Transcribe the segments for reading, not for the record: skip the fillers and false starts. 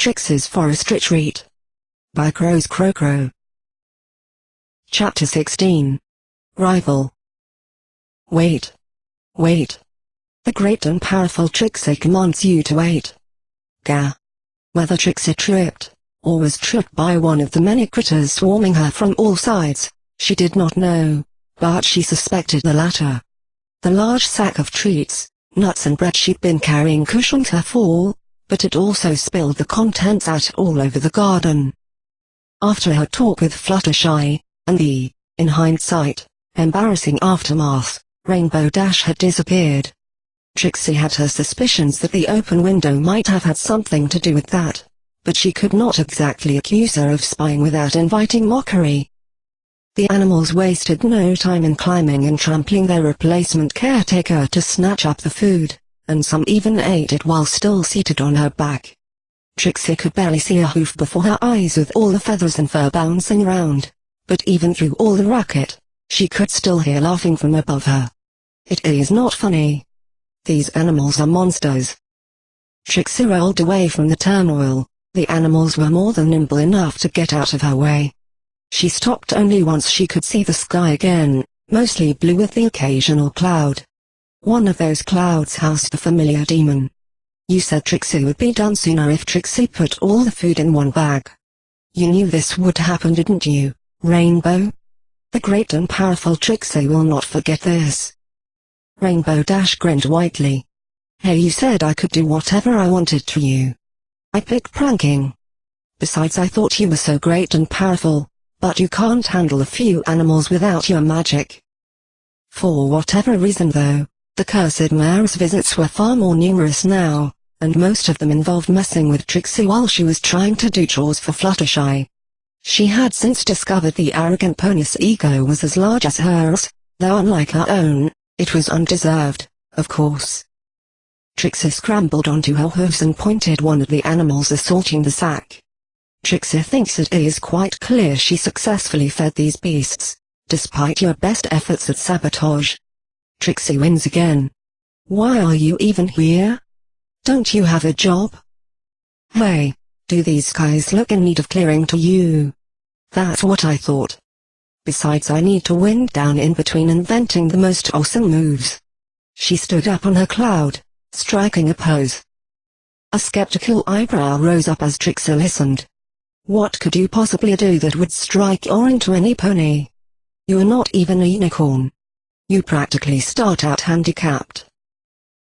Trixie's Forest Retreat. By Crow's Crow. Chapter 16. Rival. Wait. Wait. The great and powerful Trixie commands you to wait. Gah. Whether Trixie tripped, or was tripped by one of the many critters swarming her from all sides, she did not know, but she suspected the latter. The large sack of treats, nuts and bread she'd been carrying cushioned her fall, but it also spilled the contents out all over the garden. After her talk with Fluttershy, and the, in hindsight, embarrassing aftermath, Rainbow Dash had disappeared. Trixie had her suspicions that the open window might have had something to do with that, but she could not exactly accuse her of spying without inviting mockery. The animals wasted no time in climbing and trampling their replacement caretaker to snatch up the food, and some even ate it while still seated on her back. Trixie could barely see a hoof before her eyes with all the feathers and fur bouncing around, but even through all the racket, she could still hear laughing from above her. It is not funny. These animals are monsters. Trixie rolled away from the turmoil. The animals were more than nimble enough to get out of her way. She stopped only once she could see the sky again, mostly blue with the occasional cloud. One of those clouds housed the familiar demon. You said Trixie would be done sooner if Trixie put all the food in one bag. You knew this would happen, didn't you, Rainbow? The great and powerful Trixie will not forget this. Rainbow Dash grinned widely. Hey, you said I could do whatever I wanted to you. I picked pranking. Besides, I thought you were so great and powerful, but you can't handle a few animals without your magic. For whatever reason though, the cursed mare's visits were far more numerous now, and most of them involved messing with Trixie while she was trying to do chores for Fluttershy. She had since discovered the arrogant pony's ego was as large as hers, though unlike her own, it was undeserved, of course. Trixie scrambled onto her hooves and pointed one at the animals assaulting the sack. Trixie thinks it is quite clear she successfully fed these beasts, despite your best efforts at sabotage. Trixie wins again. Why are you even here? Don't you have a job? Hey, do these guys look in need of clearing to you? That's what I thought. Besides, I need to wind down in between inventing the most awesome moves. She stood up on her cloud, striking a pose. A skeptical eyebrow rose up as Trixie listened. What could you possibly do that would strike awe into any pony? You're not even a unicorn. You practically start out handicapped.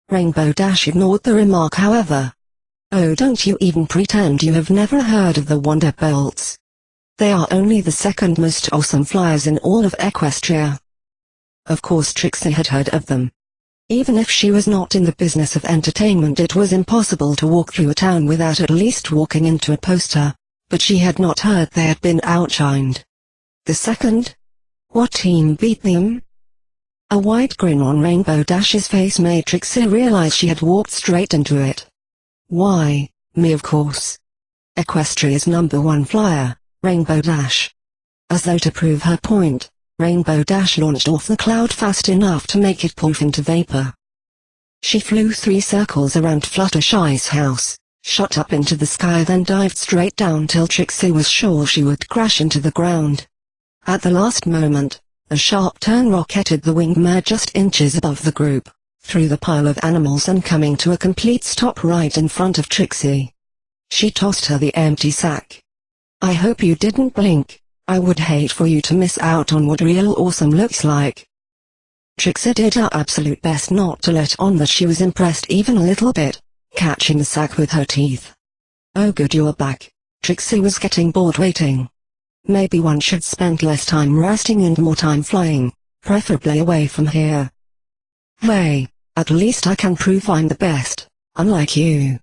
Rainbow Dash ignored the remark, however. Oh, don't you even pretend you have never heard of the Wonderbolts. They are only the second most awesome flyers in all of Equestria. Of course Trixie had heard of them. Even if she was not in the business of entertainment, it was impossible to walk through a town without at least walking into a poster, but she had not heard they had been outshined. The second? What team beat them? A wide grin on Rainbow Dash's face made Trixie realize she had walked straight into it. Why, me of course. Equestria's #1 flyer, Rainbow Dash. As though to prove her point, Rainbow Dash launched off the cloud fast enough to make it poof into vapor. She flew 3 circles around Fluttershy's house, shot up into the sky, then dived straight down till Trixie was sure she would crash into the ground. At the last moment, a sharp turn rocketed the winged mare just inches above the group, through the pile of animals and coming to a complete stop right in front of Trixie. She tossed her the empty sack. I hope you didn't blink. I would hate for you to miss out on what real awesome looks like. Trixie did her absolute best not to let on that she was impressed even a little bit, catching the sack with her teeth. Oh good, you're back. Trixie was getting bored waiting. Maybe one should spend less time resting and more time flying, preferably away from here. Hey, at least I can prove I'm the best, unlike you.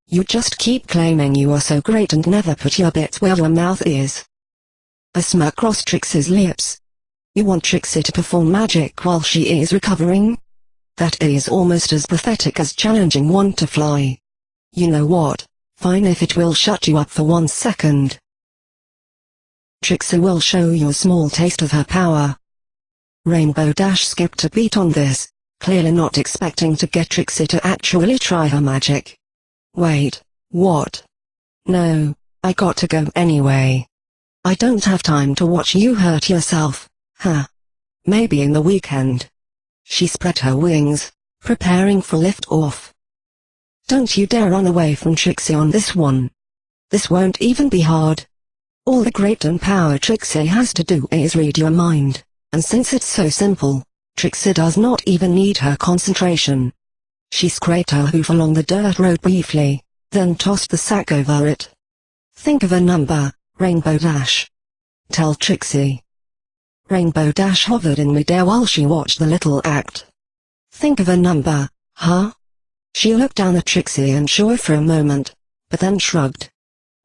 You just keep claiming you are so great and never put your bits where your mouth is. A smirk crossed Trixie's lips. You want Trixie to perform magic while she is recovering? That is almost as pathetic as challenging one to fly. You know what? Fine, if it will shut you up for 1 second. Trixie will show you a small taste of her power. Rainbow Dash skipped a beat on this, clearly not expecting to get Trixie to actually try her magic. Wait, what? No, I got to go anyway. I don't have time to watch you hurt yourself, huh? Maybe in the weekend. She spread her wings, preparing for lift-off. Don't you dare run away from Trixie on this one. This won't even be hard. All the great and power Trixie has to do is read your mind, and since it's so simple, Trixie does not even need her concentration. She scraped her hoof along the dirt road briefly, then tossed the sack over it. Think of a number, Rainbow Dash. Tell Trixie. Rainbow Dash hovered in midair while she watched the little act. Think of a number, huh? She looked down at Trixie and unsure for a moment, but then shrugged.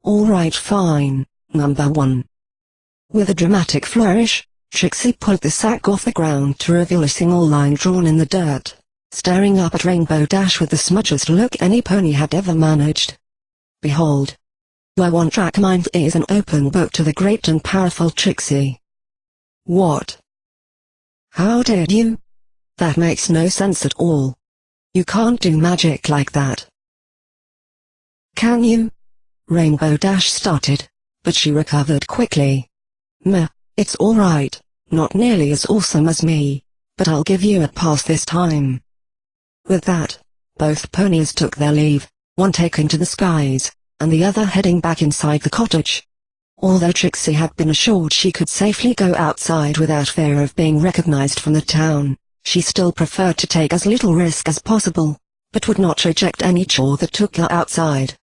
Alright, fine, number 1. With a dramatic flourish, Trixie pulled the sack off the ground to reveal a single line drawn in the dirt, staring up at Rainbow Dash with the smudgest look any pony had ever managed. Behold. Your one-track mind is an open book to the great and powerful Trixie. What? How did you? That makes no sense at all. You can't do magic like that. Can you? Rainbow Dash started, but she recovered quickly. Meh, it's alright, not nearly as awesome as me, but I'll give you a pass this time. With that, both ponies took their leave, one taking to the skies, and the other heading back inside the cottage. Although Trixie had been assured she could safely go outside without fear of being recognized from the town, she still preferred to take as little risk as possible, but would not reject any chore that took her outside.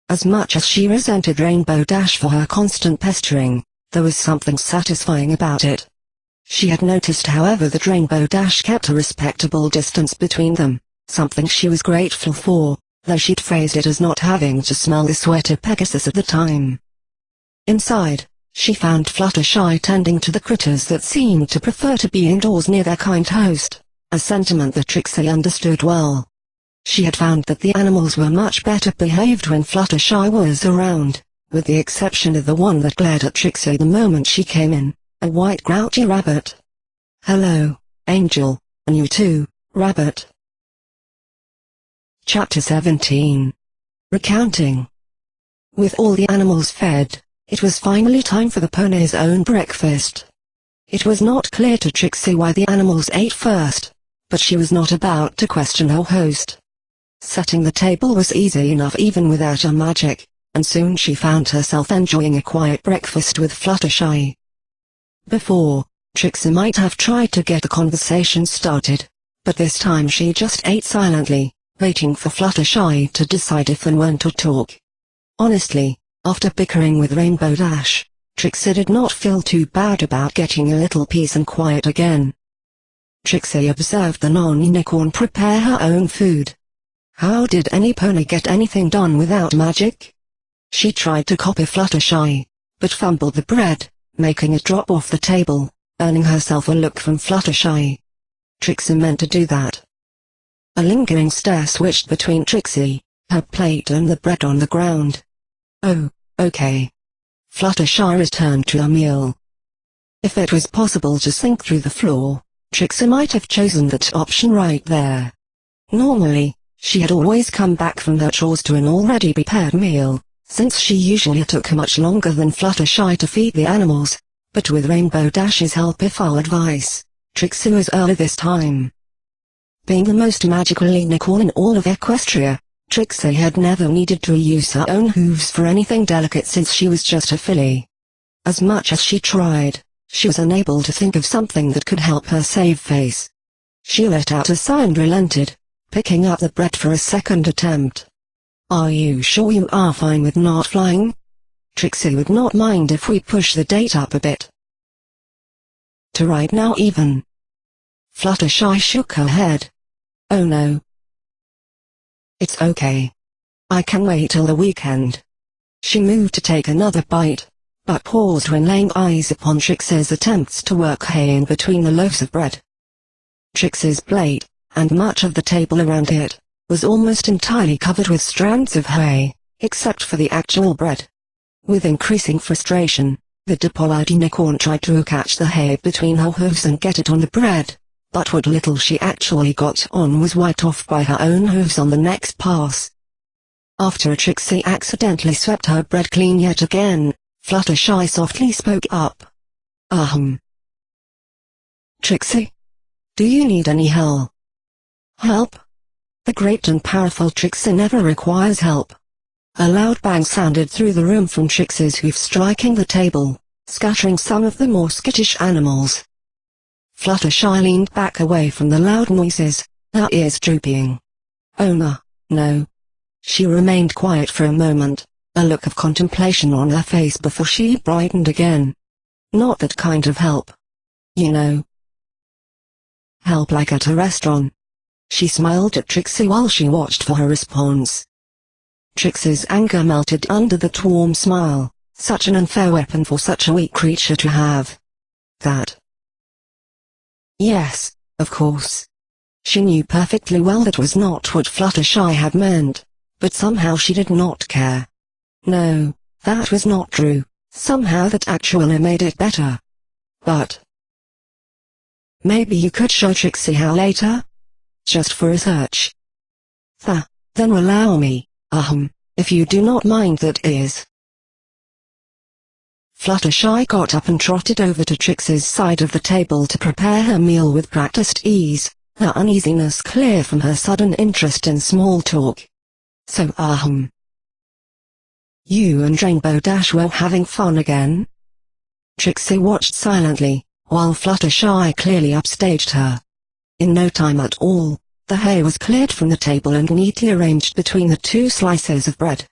As much as she resented Rainbow Dash for her constant pestering, there was something satisfying about it. She had noticed, however, that Rainbow Dash kept a respectable distance between them, something she was grateful for, though she'd phrased it as not having to smell the sweat of Pegasus at the time. Inside, she found Fluttershy tending to the critters that seemed to prefer to be indoors near their kind host, a sentiment that Trixie understood well. She had found that the animals were much better behaved when Fluttershy was around, with the exception of the one that glared at Trixie the moment she came in, a white grouchy rabbit. Hello, Angel, and you too, Rabbit. Chapter 17. Recounting. With all the animals fed, it was finally time for the pony's own breakfast. It was not clear to Trixie why the animals ate first, but she was not about to question her host. Setting the table was easy enough even without her magic, and soon she found herself enjoying a quiet breakfast with Fluttershy. Before, Trixie might have tried to get the conversation started, but this time she just ate silently, waiting for Fluttershy to decide if and when to talk. Honestly, after bickering with Rainbow Dash, Trixie did not feel too bad about getting a little peace and quiet again. Trixie observed the non-unicorn prepare her own food. How did any pony get anything done without magic? She tried to copy Fluttershy, but fumbled the bread, making it drop off the table, earning herself a look from Fluttershy. Trixie meant to do that. A lingering stare switched between Trixie, her plate and the bread on the ground. Oh, okay. Fluttershy returned to her meal. If it was possible to sink through the floor, Trixie might have chosen that option right there. Normally, she had always come back from her chores to an already prepared meal, since she usually took much longer than Fluttershy to feed the animals, but with Rainbow Dash's helpful advice, Trixie was early this time. Being the most magical unicorn in all of Equestria, Trixie had never needed to use her own hooves for anything delicate since she was just a filly. As much as she tried, she was unable to think of something that could help her save face. She let out a sigh and relented, picking up the bread for a second attempt. Are you sure you are fine with not flying? Trixie would not mind if we push the date up a bit. To right now even. Fluttershy shook her head. Oh no. It's okay. I can wait till the weekend. She moved to take another bite, but paused when laying eyes upon Trixie's attempts to work hay in between the loaves of bread. Trixie's plate, and much of the table around it, was almost entirely covered with strands of hay, except for the actual bread. With increasing frustration, the deployed unicorn tried to catch the hay between her hooves and get it on the bread, but what little she actually got on was wiped off by her own hooves on the next pass. After Trixie accidentally swept her bread clean yet again, Fluttershy softly spoke up. Trixie? Do you need any help? Help? The great and powerful Trixie never requires help. A loud bang sounded through the room from Trixie's hoof striking the table, scattering some of the more skittish animals. Fluttershy leaned back away from the loud noises, her ears drooping. Oh no. She remained quiet for a moment, a look of contemplation on her face before she brightened again. Not that kind of help. You know. Help like at a restaurant. She smiled at Trixie while she watched for her response. Trixie's anger melted under that warm smile, such an unfair weapon for such a weak creature to have. That. Yes, of course. She knew perfectly well that was not what Fluttershy had meant, but somehow she did not care. No, that was not true, somehow that actually made it better. But maybe you could show Trixie how later? Just for research. Then allow me, if you do not mind, that is. Fluttershy got up and trotted over to Trixie's side of the table to prepare her meal with practiced ease, her uneasiness clear from her sudden interest in small talk. So you and Rainbow Dash were having fun again? Trixie watched silently, while Fluttershy clearly upstaged her. In no time at all, the hay was cleared from the table and neatly arranged between the two slices of bread.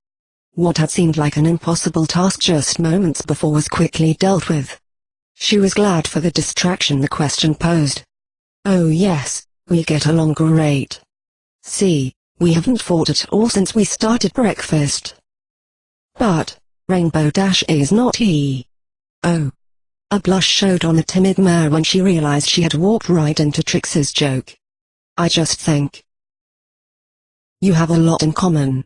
What had seemed like an impossible task just moments before was quickly dealt with. She was glad for the distraction the question posed. Oh yes, we get along great. See, we haven't fought at all since we started breakfast. But Rainbow Dash is not he. Oh. A blush showed on the timid mare when she realized she had walked right into Trixie's joke. I just think you have a lot in common.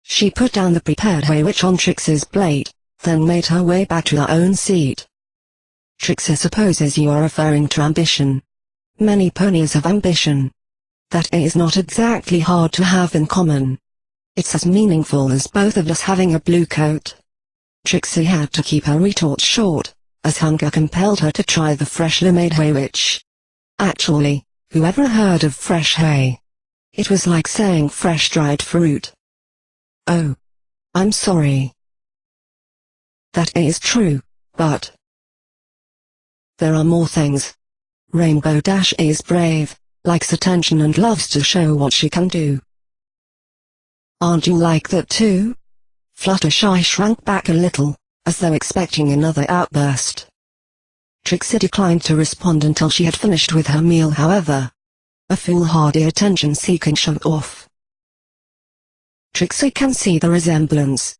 She put down the prepared hay on Trixie's plate, then made her way back to her own seat. Trixie supposes you are referring to ambition. Many ponies have ambition. That is not exactly hard to have in common. It's as meaningful as both of us having a blue coat. Trixie had to keep her retort short, as hunger compelled her to try the freshly made hay which. Actually, whoever heard of fresh hay? It was like saying fresh dried fruit. Oh. I'm sorry. That is true, but there are more things. Rainbow Dash is brave, likes attention and loves to show what she can do. Aren't you like that too? Fluttershy shrank back a little, as though expecting another outburst. Trixie declined to respond until she had finished with her meal, however. A foolhardy attention-seeking show-off. Trixie can see the resemblance.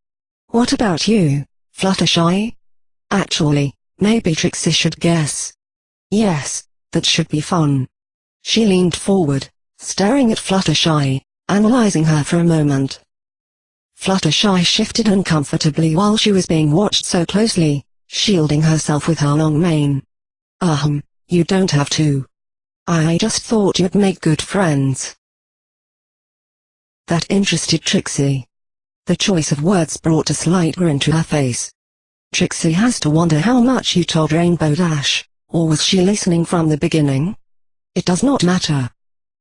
What about you, Fluttershy? Actually, maybe Trixie should guess. Yes, that should be fun. She leaned forward, staring at Fluttershy, analyzing her for a moment. Fluttershy shifted uncomfortably while she was being watched so closely, shielding herself with her long mane. You don't have to. I just thought you'd make good friends. That interested Trixie. The choice of words brought a slight grin to her face. Trixie has to wonder how much you told Rainbow Dash, or was she listening from the beginning? It does not matter.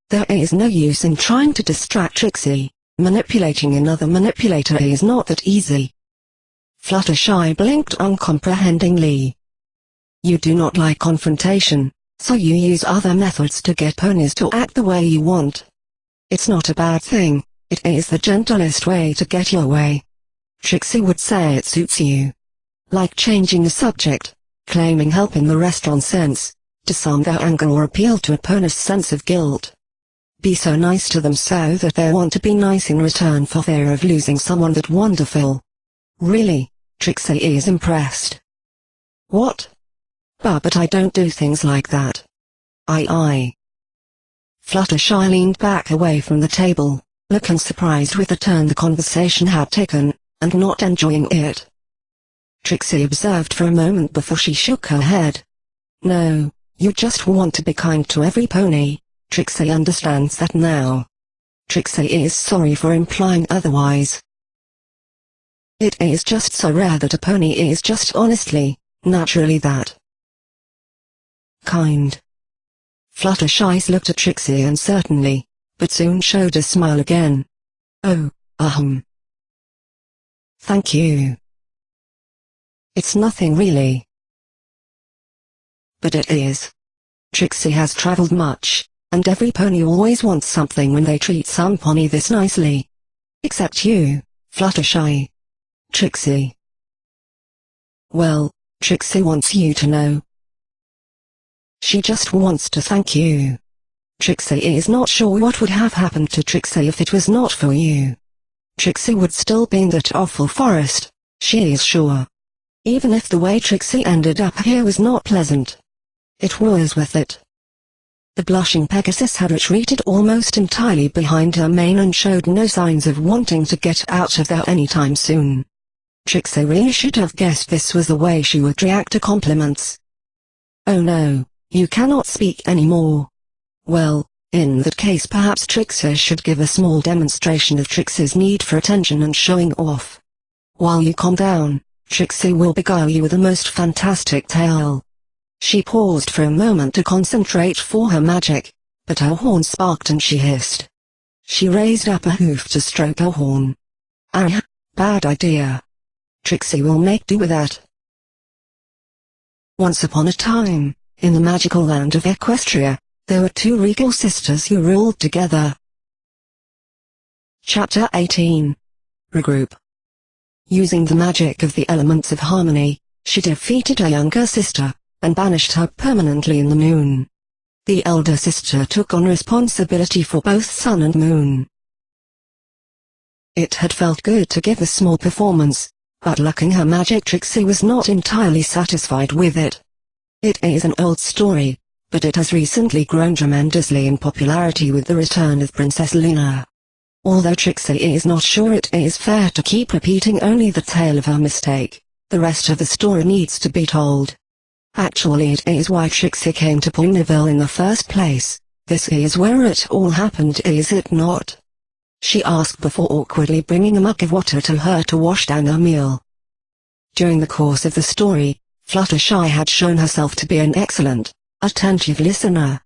There is no use in trying to distract Trixie. Manipulating another manipulator is not that easy. Fluttershy blinked uncomprehendingly. You do not like confrontation, so you use other methods to get ponies to act the way you want. It's not a bad thing, it is the gentlest way to get your way. Trixie would say it suits you. Like changing the subject, claiming help in the restaurant sense, to disarm their anger or appeal to a pony's sense of guilt. Be so nice to them so that they want to be nice in return for fear of losing someone that wonderful. Really, Trixie is impressed. What? But I don't do things like that. I. Fluttershy leaned back away from the table, looking surprised with the turn the conversation had taken, and not enjoying it. Trixie observed for a moment before she shook her head. No, you just want to be kind to every pony. Trixie understands that now. Trixie is sorry for implying otherwise. It is just so rare that a pony is just honestly, naturally that kind. Fluttershy looked at Trixie uncertainly, but soon showed a smile again. Oh, thank you. It's nothing really. But it is. Trixie has traveled much, and every pony always wants something when they treat some pony this nicely. Except you, Fluttershy. Trixie. Well, Trixie wants you to know. She just wants to thank you. Trixie is not sure what would have happened to Trixie if it was not for you. Trixie would still be in that awful forest, she is sure. Even if the way Trixie ended up here was not pleasant. It was worth it. The blushing Pegasus had retreated almost entirely behind her mane and showed no signs of wanting to get out of there anytime soon. Trixie really should have guessed this was the way she would react to compliments. Oh no, you cannot speak anymore. Well, in that case perhaps Trixie should give a small demonstration of Trixie's need for attention and showing off. While you calm down, Trixie will beguile you with the most fantastic tale. She paused for a moment to concentrate for her magic, but her horn sparked and she hissed. She raised up a hoof to stroke her horn. Ah, bad idea. Trixie will make do with that. Once upon a time, in the magical land of Equestria, there were two regal sisters who ruled together. Chapter 18. Regroup. Using the magic of the elements of harmony, she defeated her younger sister, and banished her permanently in the moon. The elder sister took on responsibility for both sun and moon. It had felt good to give a small performance, but lacking her magic Trixie was not entirely satisfied with it. It is an old story, but it has recently grown tremendously in popularity with the return of Princess Luna. Although Trixie is not sure it is fair to keep repeating only the tale of her mistake, the rest of the story needs to be told. Actually it is why Trixie came to Ponyville in the first place. This is where it all happened, is it not? She asked before awkwardly bringing a mug of water to her to wash down her meal. During the course of the story, Fluttershy had shown herself to be an excellent, attentive listener.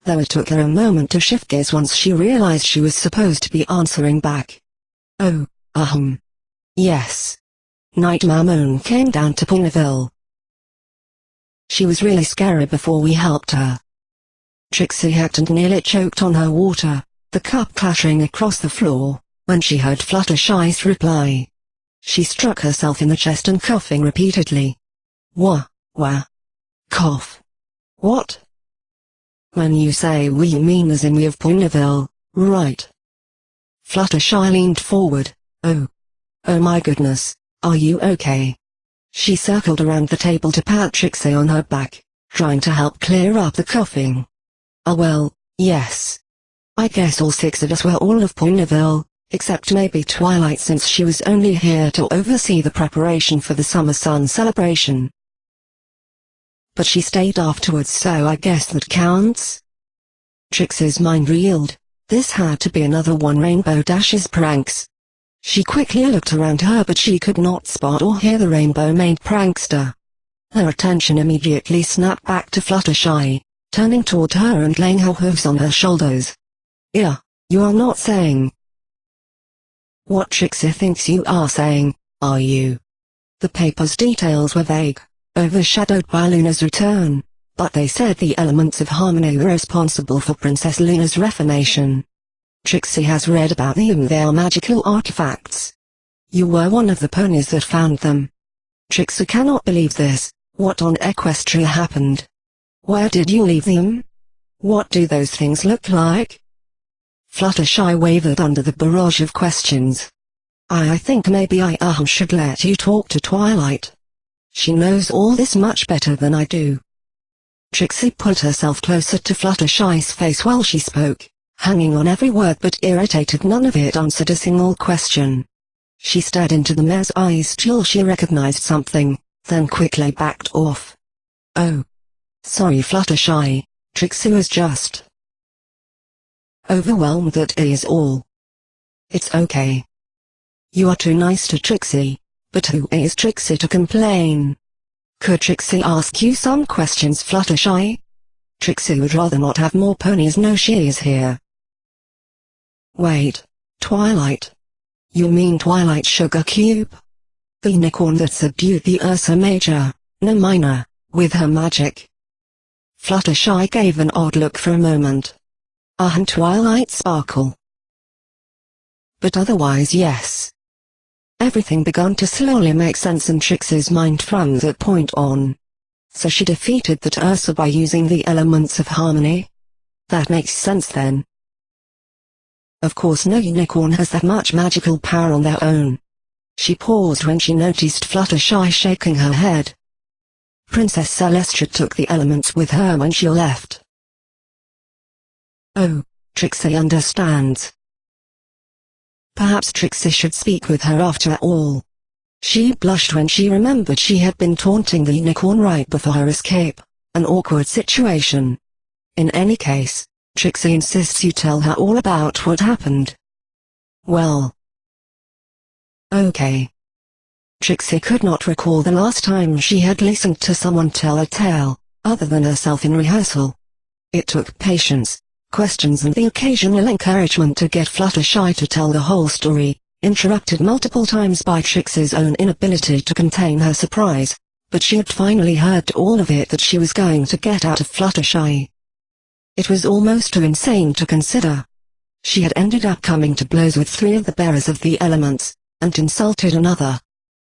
Though it took her a moment to shift gears once she realized she was supposed to be answering back. Oh, yes. Nightmare Moon came down to Ponyville. She was really scary before we helped her. Trixie hacked and nearly choked on her water, the cup clattering across the floor, when she heard Fluttershy's reply. She struck herself in the chest and coughing repeatedly. Wah. Cough. What? When you say we you mean as in we of Ponyville, right? Fluttershy leaned forward. Oh my goodness, are you okay? She circled around the table to pat Trixie on her back, trying to help clear up the coughing. Well, yes. I guess all six of us were all of Ponyville, except maybe Twilight since she was only here to oversee the preparation for the Summer Sun celebration. But she stayed afterwards, so I guess that counts? Trixie's mind reeled. This had to be another one Rainbow Dash's pranks. She quickly looked around her but she could not spot or hear the rainbow-made prankster. Her attention immediately snapped back to Fluttershy, turning toward her and laying her hooves on her shoulders. Yeah, you are not saying what Trixie thinks you are saying, are you? The paper's details were vague, overshadowed by Luna's return, but they said the elements of harmony were responsible for Princess Luna's reformation. Trixie has read about them. They are magical artifacts. You were one of the ponies that found them. Trixie cannot believe this. What on Equestria happened? Where did you leave them? What do those things look like? Fluttershy wavered under the barrage of questions. I think maybe I should let you talk to Twilight. She knows all this much better than I do. Trixie put herself closer to Fluttershy's face while she spoke, hanging on every word but irritated none of it answered a single question. She stared into the mare's eyes till she recognized something, then quickly backed off. Oh. Sorry Fluttershy, Trixie was just overwhelmed, that is all. It's okay. You are too nice to Trixie, But who is Trixie to complain? Could Trixie ask you some questions, Fluttershy? Trixie would rather not have more ponies know she is here. Wait, Twilight. You mean Twilight Sugar Cube? The unicorn that subdued the Ursa Major, no minor, with her magic. Fluttershy gave an odd look for a moment. Twilight Sparkle. But otherwise yes. Everything began to slowly make sense in Trixie's mind from that point on. So she defeated that Ursa by using the elements of harmony? That makes sense then. Of course no unicorn has that much magical power on their own. She paused when she noticed Fluttershy shaking her head. Princess Celestia took the elements with her when she left. Oh, Trixie understands. Perhaps Trixie should speak with her after all. She blushed when she remembered she had been taunting the unicorn right before her escape, an awkward situation. In any case, Trixie insists you tell her all about what happened. Well. Okay. Trixie could not recall the last time she had listened to someone tell a tale, other than herself in rehearsal. It took patience, questions and the occasional encouragement to get Fluttershy to tell the whole story, interrupted multiple times by Trixie's own inability to contain her surprise, but she had finally heard all of it that she was going to get out of Fluttershy. It was almost too insane to consider. She had ended up coming to blows with 3 of the bearers of the elements, and insulted another.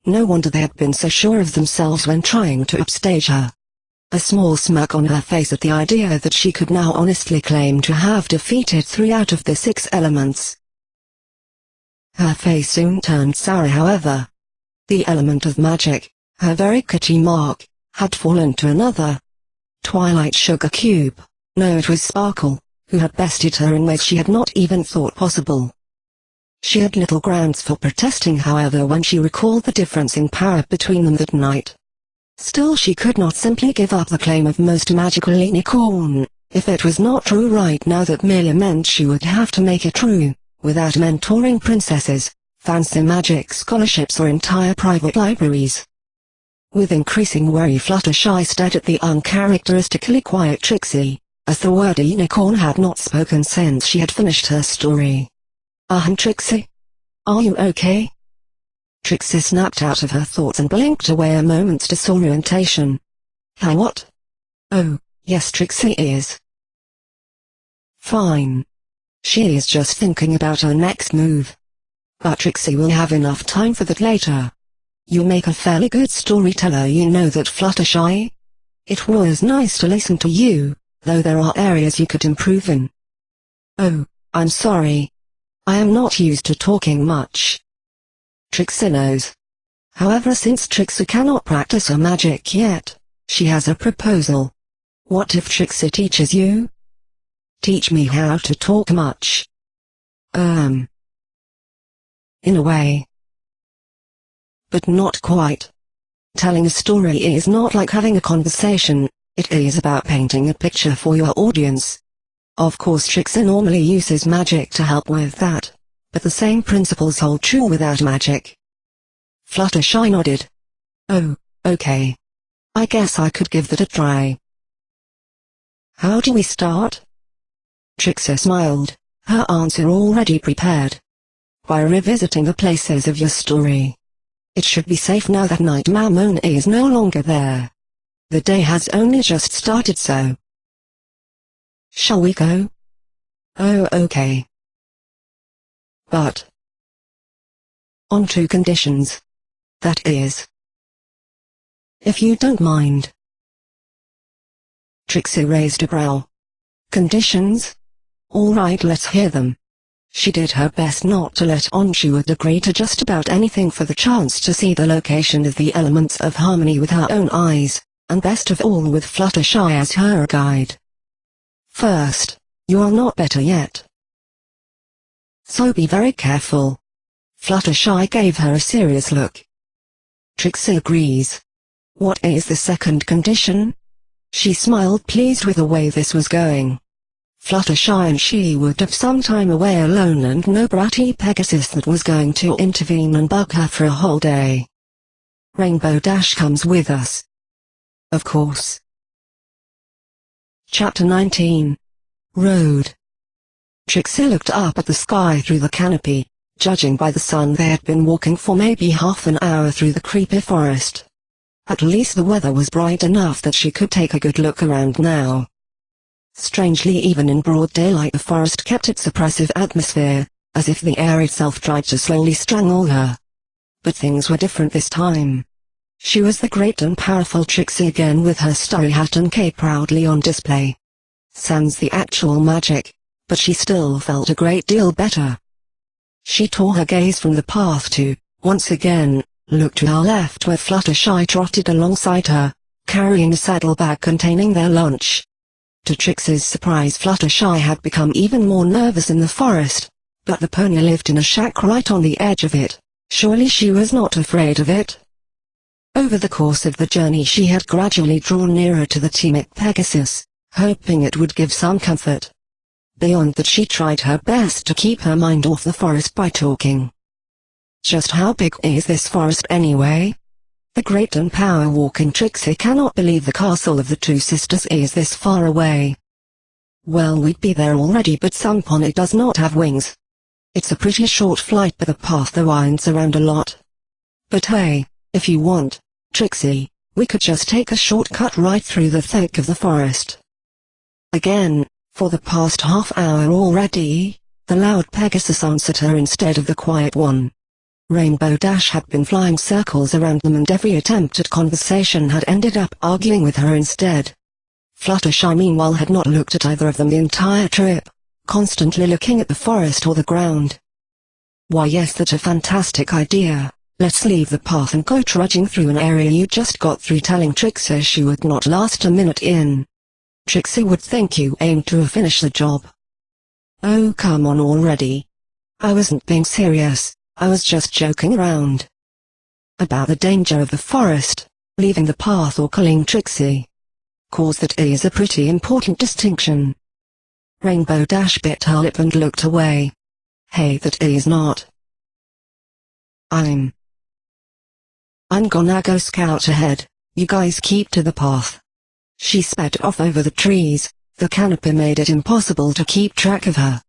No wonder they had been so sure of themselves when trying to upstage her. A small smirk on her face at the idea that she could now honestly claim to have defeated 3 out of the 6 elements. Her face soon turned sour however. The element of magic, her very kitty mark, had fallen to another. Twilight Sugar Cube, no it was Sparkle, who had bested her in ways she had not even thought possible. She had little grounds for protesting however when she recalled the difference in power between them that night. Still she could not simply give up the claim of most magical unicorn, if it was not true right now that merely meant she would have to make it true, without mentoring princesses, fancy magic scholarships or entire private libraries. With increasing worry Fluttershy stared at the uncharacteristically quiet Trixie, as the word unicorn had not spoken since she had finished her story. Trixie? Are you okay? Trixie snapped out of her thoughts and blinked away a moment's disorientation. Hi what? Oh, yes Trixie is. Fine. She is just thinking about her next move. But Trixie will have enough time for that later. You make a fairly good storyteller, you know that, Fluttershy. It was nice to listen to you, though there are areas you could improve in. Oh, I'm sorry. I am not used to talking much. Trixie knows. However, since Trixie cannot practice her magic yet, she has a proposal. What if Trixie teaches you? Teach me how to talk much. In a way. But not quite. Telling a story is not like having a conversation, it is about painting a picture for your audience. Of course Trixie normally uses magic to help with that, but the same principles hold true without magic. Fluttershy nodded. Oh, okay. I guess I could give that a try. How do we start? Trixie smiled, her answer already prepared. By revisiting the places of your story. It should be safe now that Nightmare Moon is no longer there. The day has only just started, so. Shall we go? Oh, okay. But. On 2 conditions. That is. If you don't mind. Trixie raised a brow. Conditions? All right, let's hear them. She did her best not to let on she would agree to just about anything for the chance to see the location of the elements of harmony with her own eyes, and best of all with Fluttershy as her guide. First, you are not better yet. So be very careful. Fluttershy gave her a serious look. Trixie agrees. What is the second condition? She smiled, pleased with the way this was going. Fluttershy and she would have some time away alone and no bratty Pegasus that was going to intervene and bug her for a whole day. Rainbow Dash comes with us. Of course. Chapter 19. Road. Trixie looked up at the sky through the canopy. Judging by the sun, they had been walking for maybe half an hour through the creepy forest. At least the weather was bright enough that she could take a good look around now. Strangely, even in broad daylight the forest kept its oppressive atmosphere, as if the air itself tried to slowly strangle her. But things were different this time. She was the great and powerful Trixie again, with her starry hat and cape proudly on display. Sans the actual magic, but she still felt a great deal better. She tore her gaze from the path to, once again, look to her left where Fluttershy trotted alongside her, carrying a saddlebag containing their lunch. To Trixie's surprise, Fluttershy had become even more nervous in the forest, but the pony lived in a shack right on the edge of it. Surely she was not afraid of it. Over the course of the journey she had gradually drawn nearer to the timid Pegasus, hoping it would give some comfort. Beyond that, she tried her best to keep her mind off the forest by talking. Just how big is this forest anyway? The great and power-walking Trixie cannot believe the castle of the two sisters is this far away. Well, we'd be there already, but some pony does not have wings. It's a pretty short flight, but the path there winds around a lot. But hey, if you want, Trixie, we could just take a shortcut right through the thick of the forest. Again, for the past half hour already, the loud Pegasus answered her instead of the quiet one. Rainbow Dash had been flying circles around them, and every attempt at conversation had ended up arguing with her instead. Fluttershy meanwhile had not looked at either of them the entire trip, constantly looking at the forest or the ground. Why, yes, that's a fantastic idea. Let's leave the path and go trudging through an area you just got through telling Trixie she would not last a minute in. Trixie would think you aimed to finish the job. Oh, come on already. I wasn't being serious, I was just joking around. About the danger of the forest, leaving the path or killing Trixie. Cause that is a pretty important distinction. Rainbow Dash bit her lip and looked away. Hey, that is not. I'm gonna go scout ahead, you guys keep to the path. She sped off over the trees, the canopy made it impossible to keep track of her.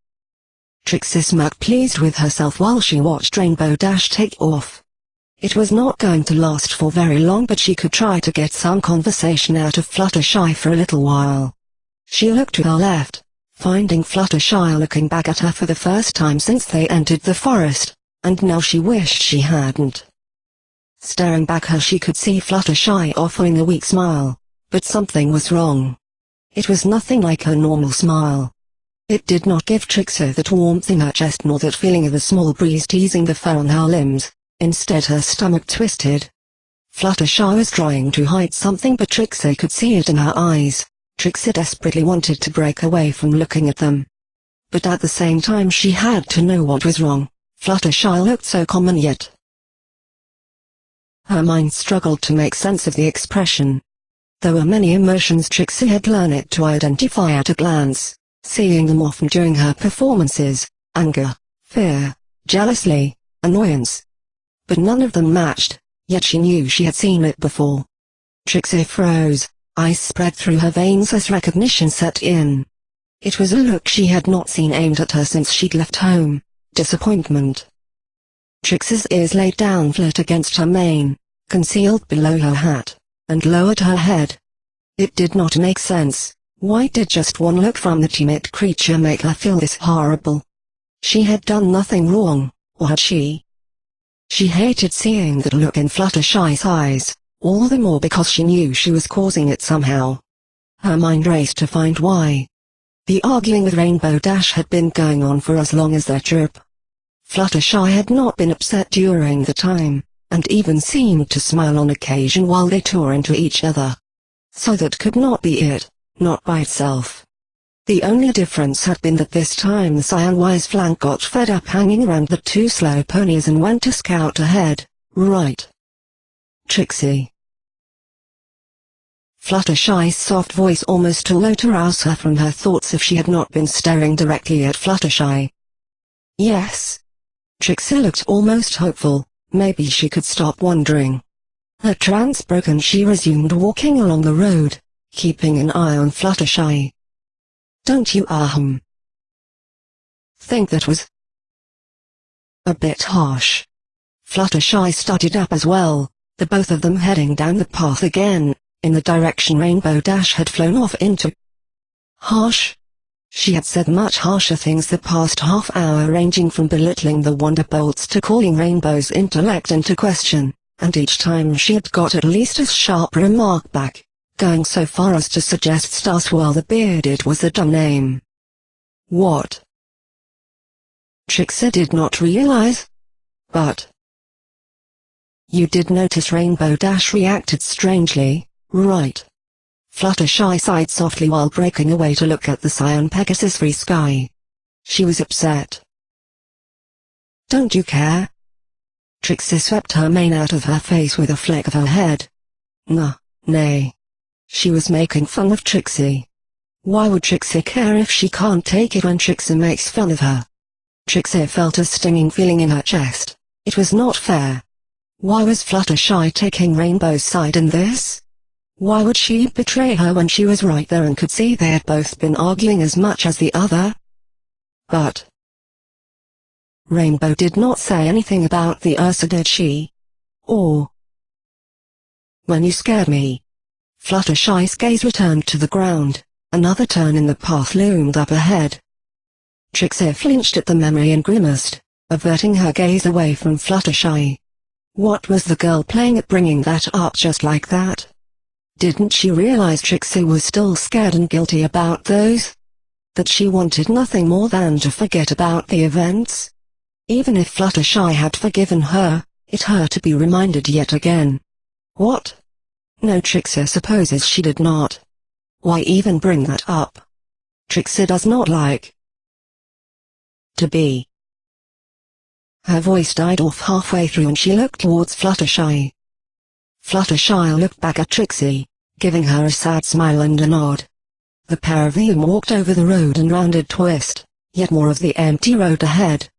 Trixie smirked, pleased with herself, while she watched Rainbow Dash take off. It was not going to last for very long, but she could try to get some conversation out of Fluttershy for a little while. She looked to her left, finding Fluttershy looking back at her for the first time since they entered the forest, and now she wished she hadn't. Staring back her, she could see Fluttershy offering a weak smile, but something was wrong. It was nothing like her normal smile. It did not give Trixie that warmth in her chest nor that feeling of a small breeze teasing the fur on her limbs. Instead, her stomach twisted. Fluttershy was trying to hide something, but Trixie could see it in her eyes. Trixie desperately wanted to break away from looking at them. But at the same time she had to know what was wrong. Fluttershy looked so common, yet her mind struggled to make sense of the expression. There were many emotions Trixie had learned to identify at a glance, seeing them often during her performances: anger, fear, jealousy, annoyance. But none of them matched, yet she knew she had seen it before. Trixie froze, eyes spread through her veins as recognition set in. It was a look she had not seen aimed at her since she'd left home: disappointment. Trixie's ears laid down flat against her mane, concealed below her hat, and lowered her head. It did not make sense. Why did just one look from the timid creature make her feel this horrible? She had done nothing wrong, or had she? She hated seeing that look in Fluttershy's eyes, all the more because she knew she was causing it somehow. Her mind raced to find why. The arguing with Rainbow Dash had been going on for as long as their trip. Fluttershy had not been upset during the time, and even seemed to smile on occasion while they tore into each other. So that could not be it, not by itself. The only difference had been that this time the Cyan-wise flank got fed up hanging around the two slow ponies and went to scout ahead. Right, Trixie? Fluttershy's soft voice almost too low to rouse her from her thoughts if she had not been staring directly at Fluttershy. Yes. Trixie looked almost hopeful. Maybe she could stop wondering. Her trance broken, she resumed walking along the road, keeping an eye on Fluttershy. "Don't you think that was a bit harsh?" Fluttershy started up as well, the both of them heading down the path again, in the direction Rainbow Dash had flown off into. Harsh? She had said much harsher things the past half hour, ranging from belittling the Wonderbolts to calling Rainbow's intellect into question, and each time she had got at least a sharp remark back, going so far as to suggest Starswirl the Bearded was a dumb name. What? Trixie did not realize. But you did notice Rainbow Dash reacted strangely, right? Fluttershy sighed softly while breaking away to look at the cyan Pegasus-free sky. She was upset. "Don't you care?" Trixie swept her mane out of her face with a flick of her head. Nay. She was making fun of Trixie. Why would Trixie care if she can't take it when Trixie makes fun of her? Trixie felt a stinging feeling in her chest. It was not fair. Why was Fluttershy taking Rainbow's side in this? Why would she betray her when she was right there and could see they had both been arguing as much as the other? But Rainbow did not say anything about the Ursa, did she? Or when you scared me? Fluttershy's gaze returned to the ground. Another turn in the path loomed up ahead. Trixie flinched at the memory and grimaced, averting her gaze away from Fluttershy. What was the girl playing at, bringing that up just like that? Didn't she realize Trixie was still scared and guilty about those? That she wanted nothing more than to forget about the events? Even if Fluttershy had forgiven her, it hurt to be reminded yet again. What? No, Trixie supposes she did not. Why even bring that up? Trixie does not like to be. Her voice died off halfway through and she looked towards Fluttershy. Fluttershy looked back at Trixie, giving her a sad smile and a nod. The pair of them walked over the road and rounded twist, yet more of the empty road ahead.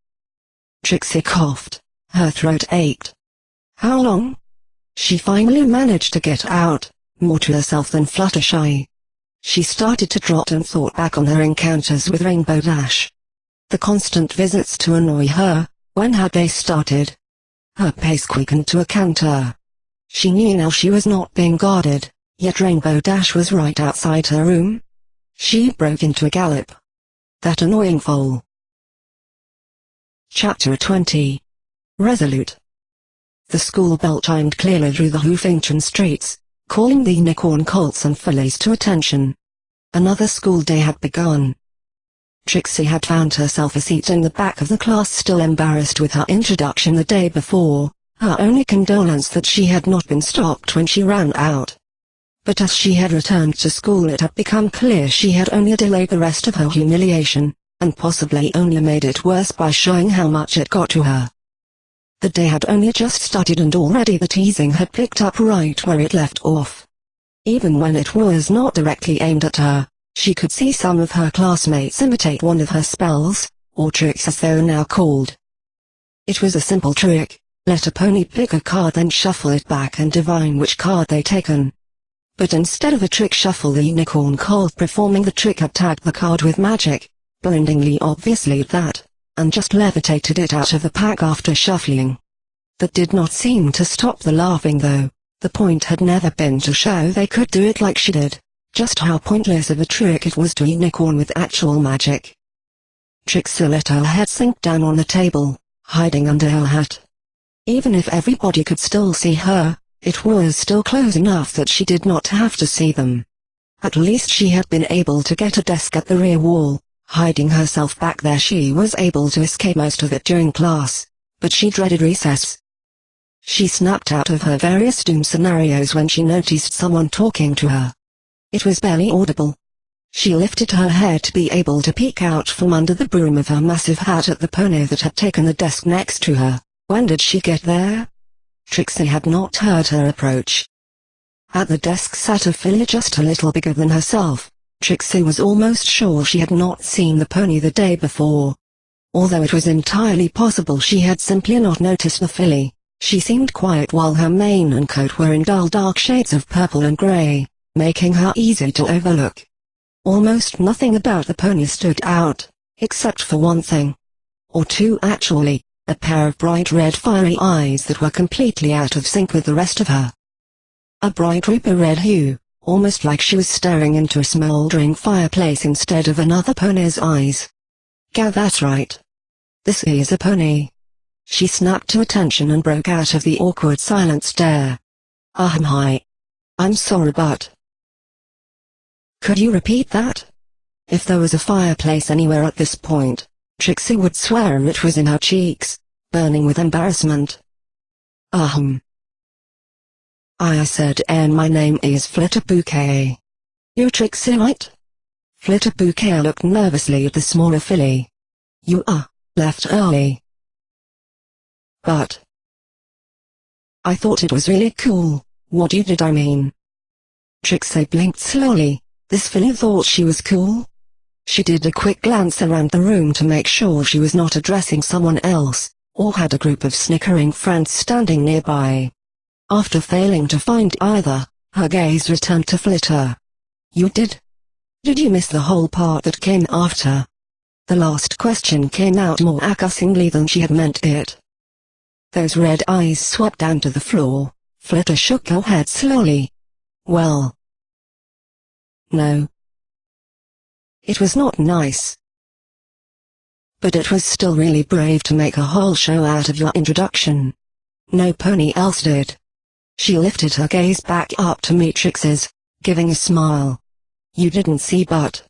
Trixie coughed, her throat ached. How long? She finally managed to get out, more to herself than Fluttershy. She started to trot and thought back on her encounters with Rainbow Dash. The constant visits to annoy her, when had they started? Her pace quickened to a canter. She knew now she was not being guarded, yet Rainbow Dash was right outside her room. She broke into a gallop. That annoying foal. Chapter 20. Resolute. The school bell chimed clearly through the Hoofington streets, calling the unicorn colts and fillies to attention. Another school day had begun. Trixie had found herself a seat in the back of the class, still embarrassed with her introduction the day before, her only condolence that she had not been stopped when she ran out. But as she had returned to school, it had become clear she had only delayed the rest of her humiliation, and possibly only made it worse by showing how much it got to her. The day had only just started and already the teasing had picked up right where it left off. Even when it was not directly aimed at her, she could see some of her classmates imitate one of her spells, or tricks as they were now called. It was a simple trick: let a pony pick a card, then shuffle it back and divine which card they'd taken. But instead of a trick shuffle, the unicorn colt performing the trick had tagged the card with magic, blindingly obviously at that, and just levitated it out of the pack after shuffling. That did not seem to stop the laughing though. The point had never been to show they could do it like she did. Just how pointless of a trick it was to unicorn with actual magic. Trixie let her head sink down on the table, hiding under her hat. Even if everybody could still see her, it was still close enough that she did not have to see them. At least she had been able to get a desk at the rear wall. Hiding herself back there, she was able to escape most of it during class, but she dreaded recess. She snapped out of her various doom scenarios when she noticed someone talking to her. It was barely audible. She lifted her head to be able to peek out from under the brim of her massive hat at the pony that had taken the desk next to her. When did she get there? Trixie had not heard her approach. At the desk sat a filly just a little bigger than herself. Trixie was almost sure she had not seen the pony the day before. Although it was entirely possible she had simply not noticed the filly, She seemed quiet while her mane and coat were in dull dark shades of purple and grey, making her easy to overlook. Almost nothing about the pony stood out, except for one thing. Or two actually, a pair of bright red fiery eyes that were completely out of sync with the rest of her. A bright reaper red hue, almost like she was staring into a smouldering fireplace instead of another pony's eyes. "Gah, that's right. This is a pony." She snapped to attention and broke out of the awkward silent stare. Hi. I'm sorry, but... Could you repeat that? If there was a fireplace anywhere at this point, Trixie would swear it was in her cheeks, burning with embarrassment. I said, and my name is Flitterbouquet. You're Trixie, right? Flitterbouquet looked nervously at the smaller filly. You left early. But I thought it was really cool. What did I mean? Trixie blinked slowly. This filly thought she was cool? She did a quick glance around the room to make sure she was not addressing someone else, or had a group of snickering friends standing nearby. After failing to find either, her gaze returned to Flitter. You did? Did you miss the whole part that came after? The last question came out more accusingly than she had meant it. Those red eyes swept down to the floor. Flitter shook her head slowly. Well, no. It was not nice. But it was still really brave to make a whole show out of your introduction. No pony else did. She lifted her gaze back up to meet Trixie's, giving a smile. You didn't see, but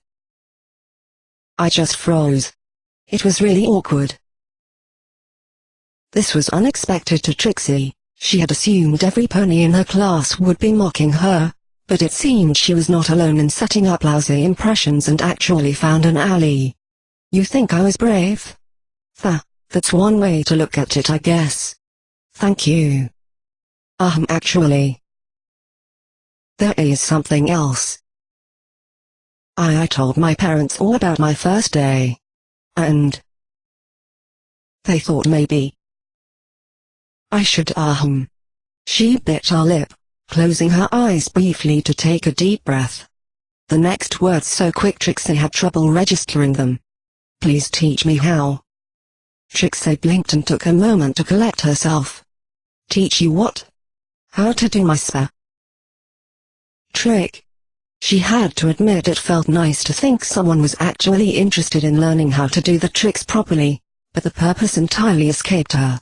I just froze. It was really awkward. This was unexpected to Trixie. She had assumed every pony in her class would be mocking her, but it seemed she was not alone in setting up lousy impressions and actually found an ally. You think I was brave? That's one way to look at it, I guess. Thank you. Actually, there is something else. I told my parents all about my first day. And they thought maybe I should She bit her lip, closing her eyes briefly to take a deep breath. The next words so quick Trixie had trouble registering them. Please teach me how. Trixie blinked and took a moment to collect herself. Teach you what? How to do my trick. She had to admit it felt nice to think someone was actually interested in learning how to do the tricks properly, but the purpose entirely escaped her.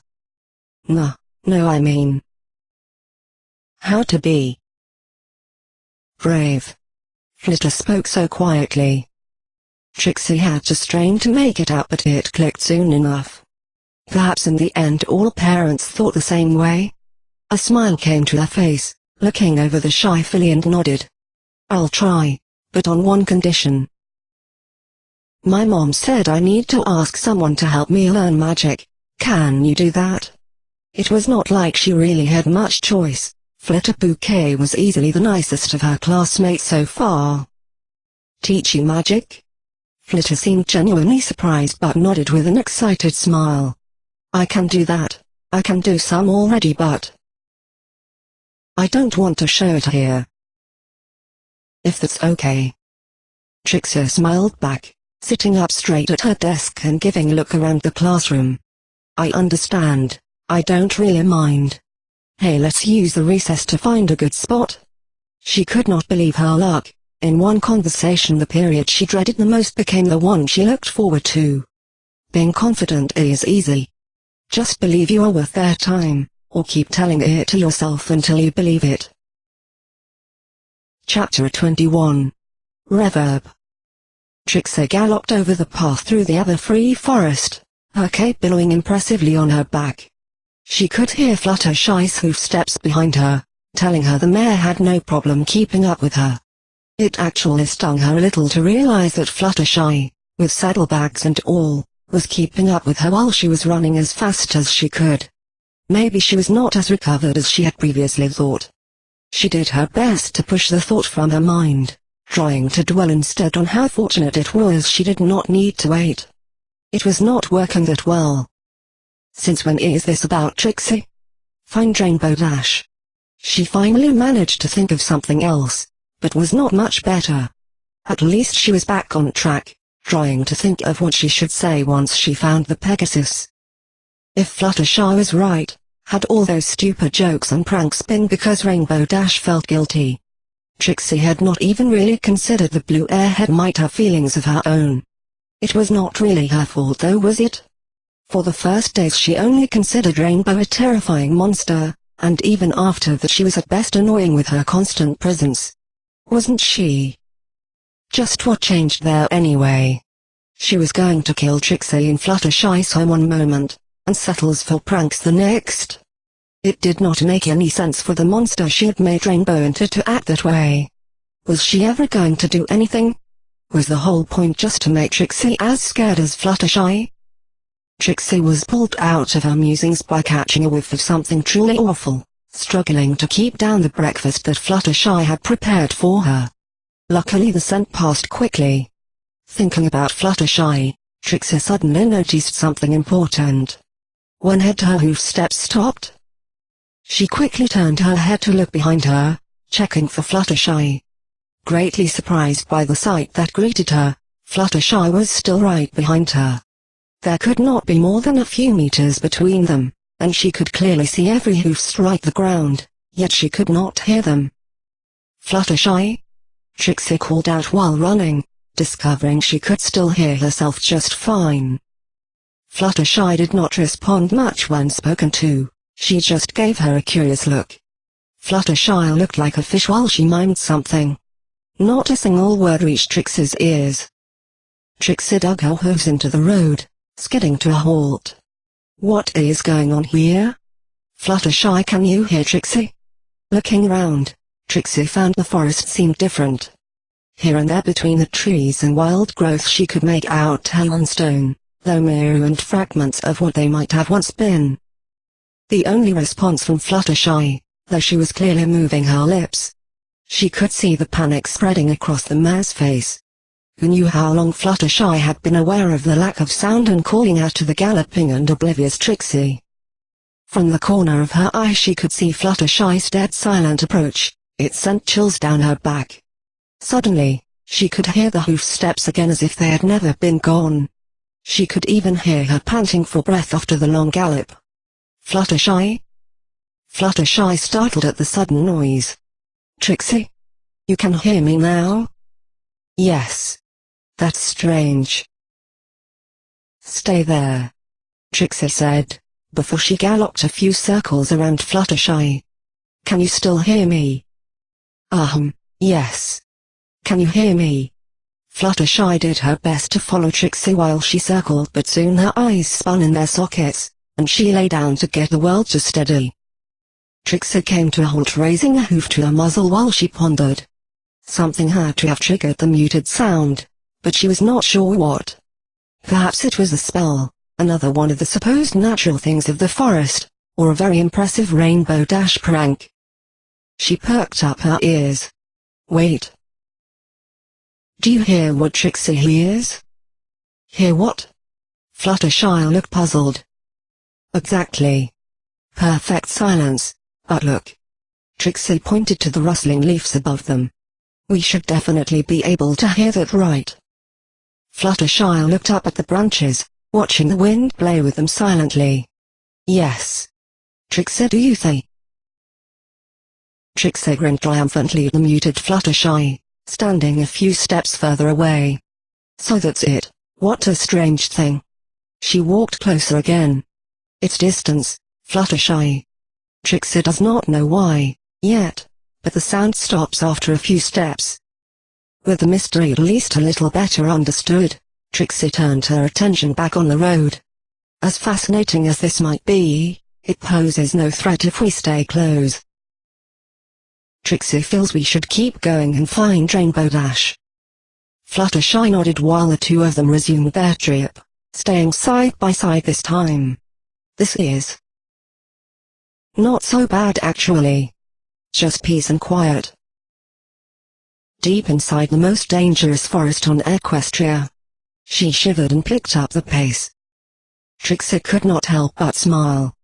No, I mean, how to be brave. Flitter spoke so quietly. Trixie had to strain to make it out, but it clicked soon enough. Perhaps in the end all parents thought the same way. A smile came to her face, looking over the shy filly and nodded. I'll try, but on one condition. My mom said I need to ask someone to help me learn magic. Can you do that? It was not like she really had much choice. Flitterbouquet was easily the nicest of her classmates so far. Teach you magic? Flitter seemed genuinely surprised but nodded with an excited smile. I can do that. I can do some already, but I don't want to show it here. If that's okay. Trixie smiled back, sitting up straight at her desk and giving a look around the classroom. I understand. I don't really mind. Hey, let's use the recess to find a good spot. She could not believe her luck. In one conversation the period she dreaded the most became the one she looked forward to. Being confident is easy. Just believe you are worth their time, or keep telling it to yourself until you believe it. Chapter 21. Reverb. Trixie galloped over the path through the ever-free forest, her cape billowing impressively on her back. She could hear Fluttershy's hoofsteps behind her, telling her the mare had no problem keeping up with her. It actually stung her a little to realize that Fluttershy, with saddlebags and all, was keeping up with her while she was running as fast as she could. Maybe she was not as recovered as she had previously thought. She did her best to push the thought from her mind, trying to dwell instead on how fortunate it was she did not need to wait. It was not working that well. Since when is this about Trixie? Find Rainbow Dash. She finally managed to think of something else, but was not much better. At least she was back on track, trying to think of what she should say once she found the Pegasus. If Fluttershy was right, had all those stupid jokes and pranks been because Rainbow Dash felt guilty? Trixie had not even really considered the blue airhead might have feelings of her own. It was not really her fault though, was it? For the first days she only considered Rainbow a terrifying monster, and even after that she was at best annoying with her constant presence. Wasn't she? Just what changed there anyway? She was going to kill Trixie and Fluttershy so one moment, and settles for pranks the next. It did not make any sense for the monster she had made Rainbow into to act that way. Was she ever going to do anything? Was the whole point just to make Trixie as scared as Fluttershy? Trixie was pulled out of her musings by catching a whiff of something truly awful, struggling to keep down the breakfast that Fluttershy had prepared for her. Luckily the scent passed quickly. Thinking about Fluttershy, Trixie suddenly noticed something important. When her hoof steps stopped, she quickly turned her head to look behind her, checking for Fluttershy. Greatly surprised by the sight that greeted her, Fluttershy was still right behind her. There could not be more than a few meters between them, and she could clearly see every hoof strike the ground, yet she could not hear them. Fluttershy? Trixie called out while running, discovering she could still hear herself just fine. Fluttershy did not respond much when spoken to, she just gave her a curious look. Fluttershy looked like a fish while she mimed something. Not a single word reached Trixie's ears. Trixie dug her hooves into the road, skidding to a halt. What is going on here? Fluttershy, can you hear Trixie? Looking around, Trixie found the forest seemed different. Here and there between the trees and wild growth she could make out hell and stone, though mere and fragments of what they might have once been. The only response from Fluttershy, though she was clearly moving her lips. She could see the panic spreading across the mare's face. Who knew how long Fluttershy had been aware of the lack of sound and calling out to the galloping and oblivious Trixie. From the corner of her eye she could see Fluttershy's dead silent approach. It sent chills down her back. Suddenly, she could hear the hoof steps again as if they had never been gone. She could even hear her panting for breath after the long gallop. Fluttershy? Fluttershy startled at the sudden noise. Trixie? You can hear me now? Yes. That's strange. Stay there, Trixie said, before she galloped a few circles around Fluttershy. Can you still hear me? Yes. Can you hear me? Fluttershy did her best to follow Trixie while she circled, but soon her eyes spun in their sockets, and she lay down to get the world to steady. Trixie came to a halt, raising a hoof to her muzzle while she pondered. Something had to have triggered the muted sound, but she was not sure what. Perhaps it was a spell, another one of the supposed natural things of the forest, or a very impressive Rainbow Dash prank. She perked up her ears. Wait. Do you hear what Trixie hears? Hear what? Fluttershy looked puzzled. Exactly. Perfect silence, but look. Trixie pointed to the rustling leaves above them. We should definitely be able to hear that, right? Fluttershy looked up at the branches, watching the wind play with them silently. Yes. Trixie, do you think? Trixie grinned triumphantly at the muted Fluttershy, standing a few steps further away. So that's it. What a strange thing. She walked closer again. It's distance, Fluttershy. Trixie does not know why, yet, but the sound stops after a few steps. With the mystery at least a little better understood, Trixie turned her attention back on the road. As fascinating as this might be, it poses no threat if we stay close. Trixie feels we should keep going and find Rainbow Dash. Fluttershy nodded while the two of them resumed their trip, staying side by side this time. This is not so bad actually. Just peace and quiet. Deep inside the most dangerous forest on Equestria. She shivered and picked up the pace. Trixie could not help but smile.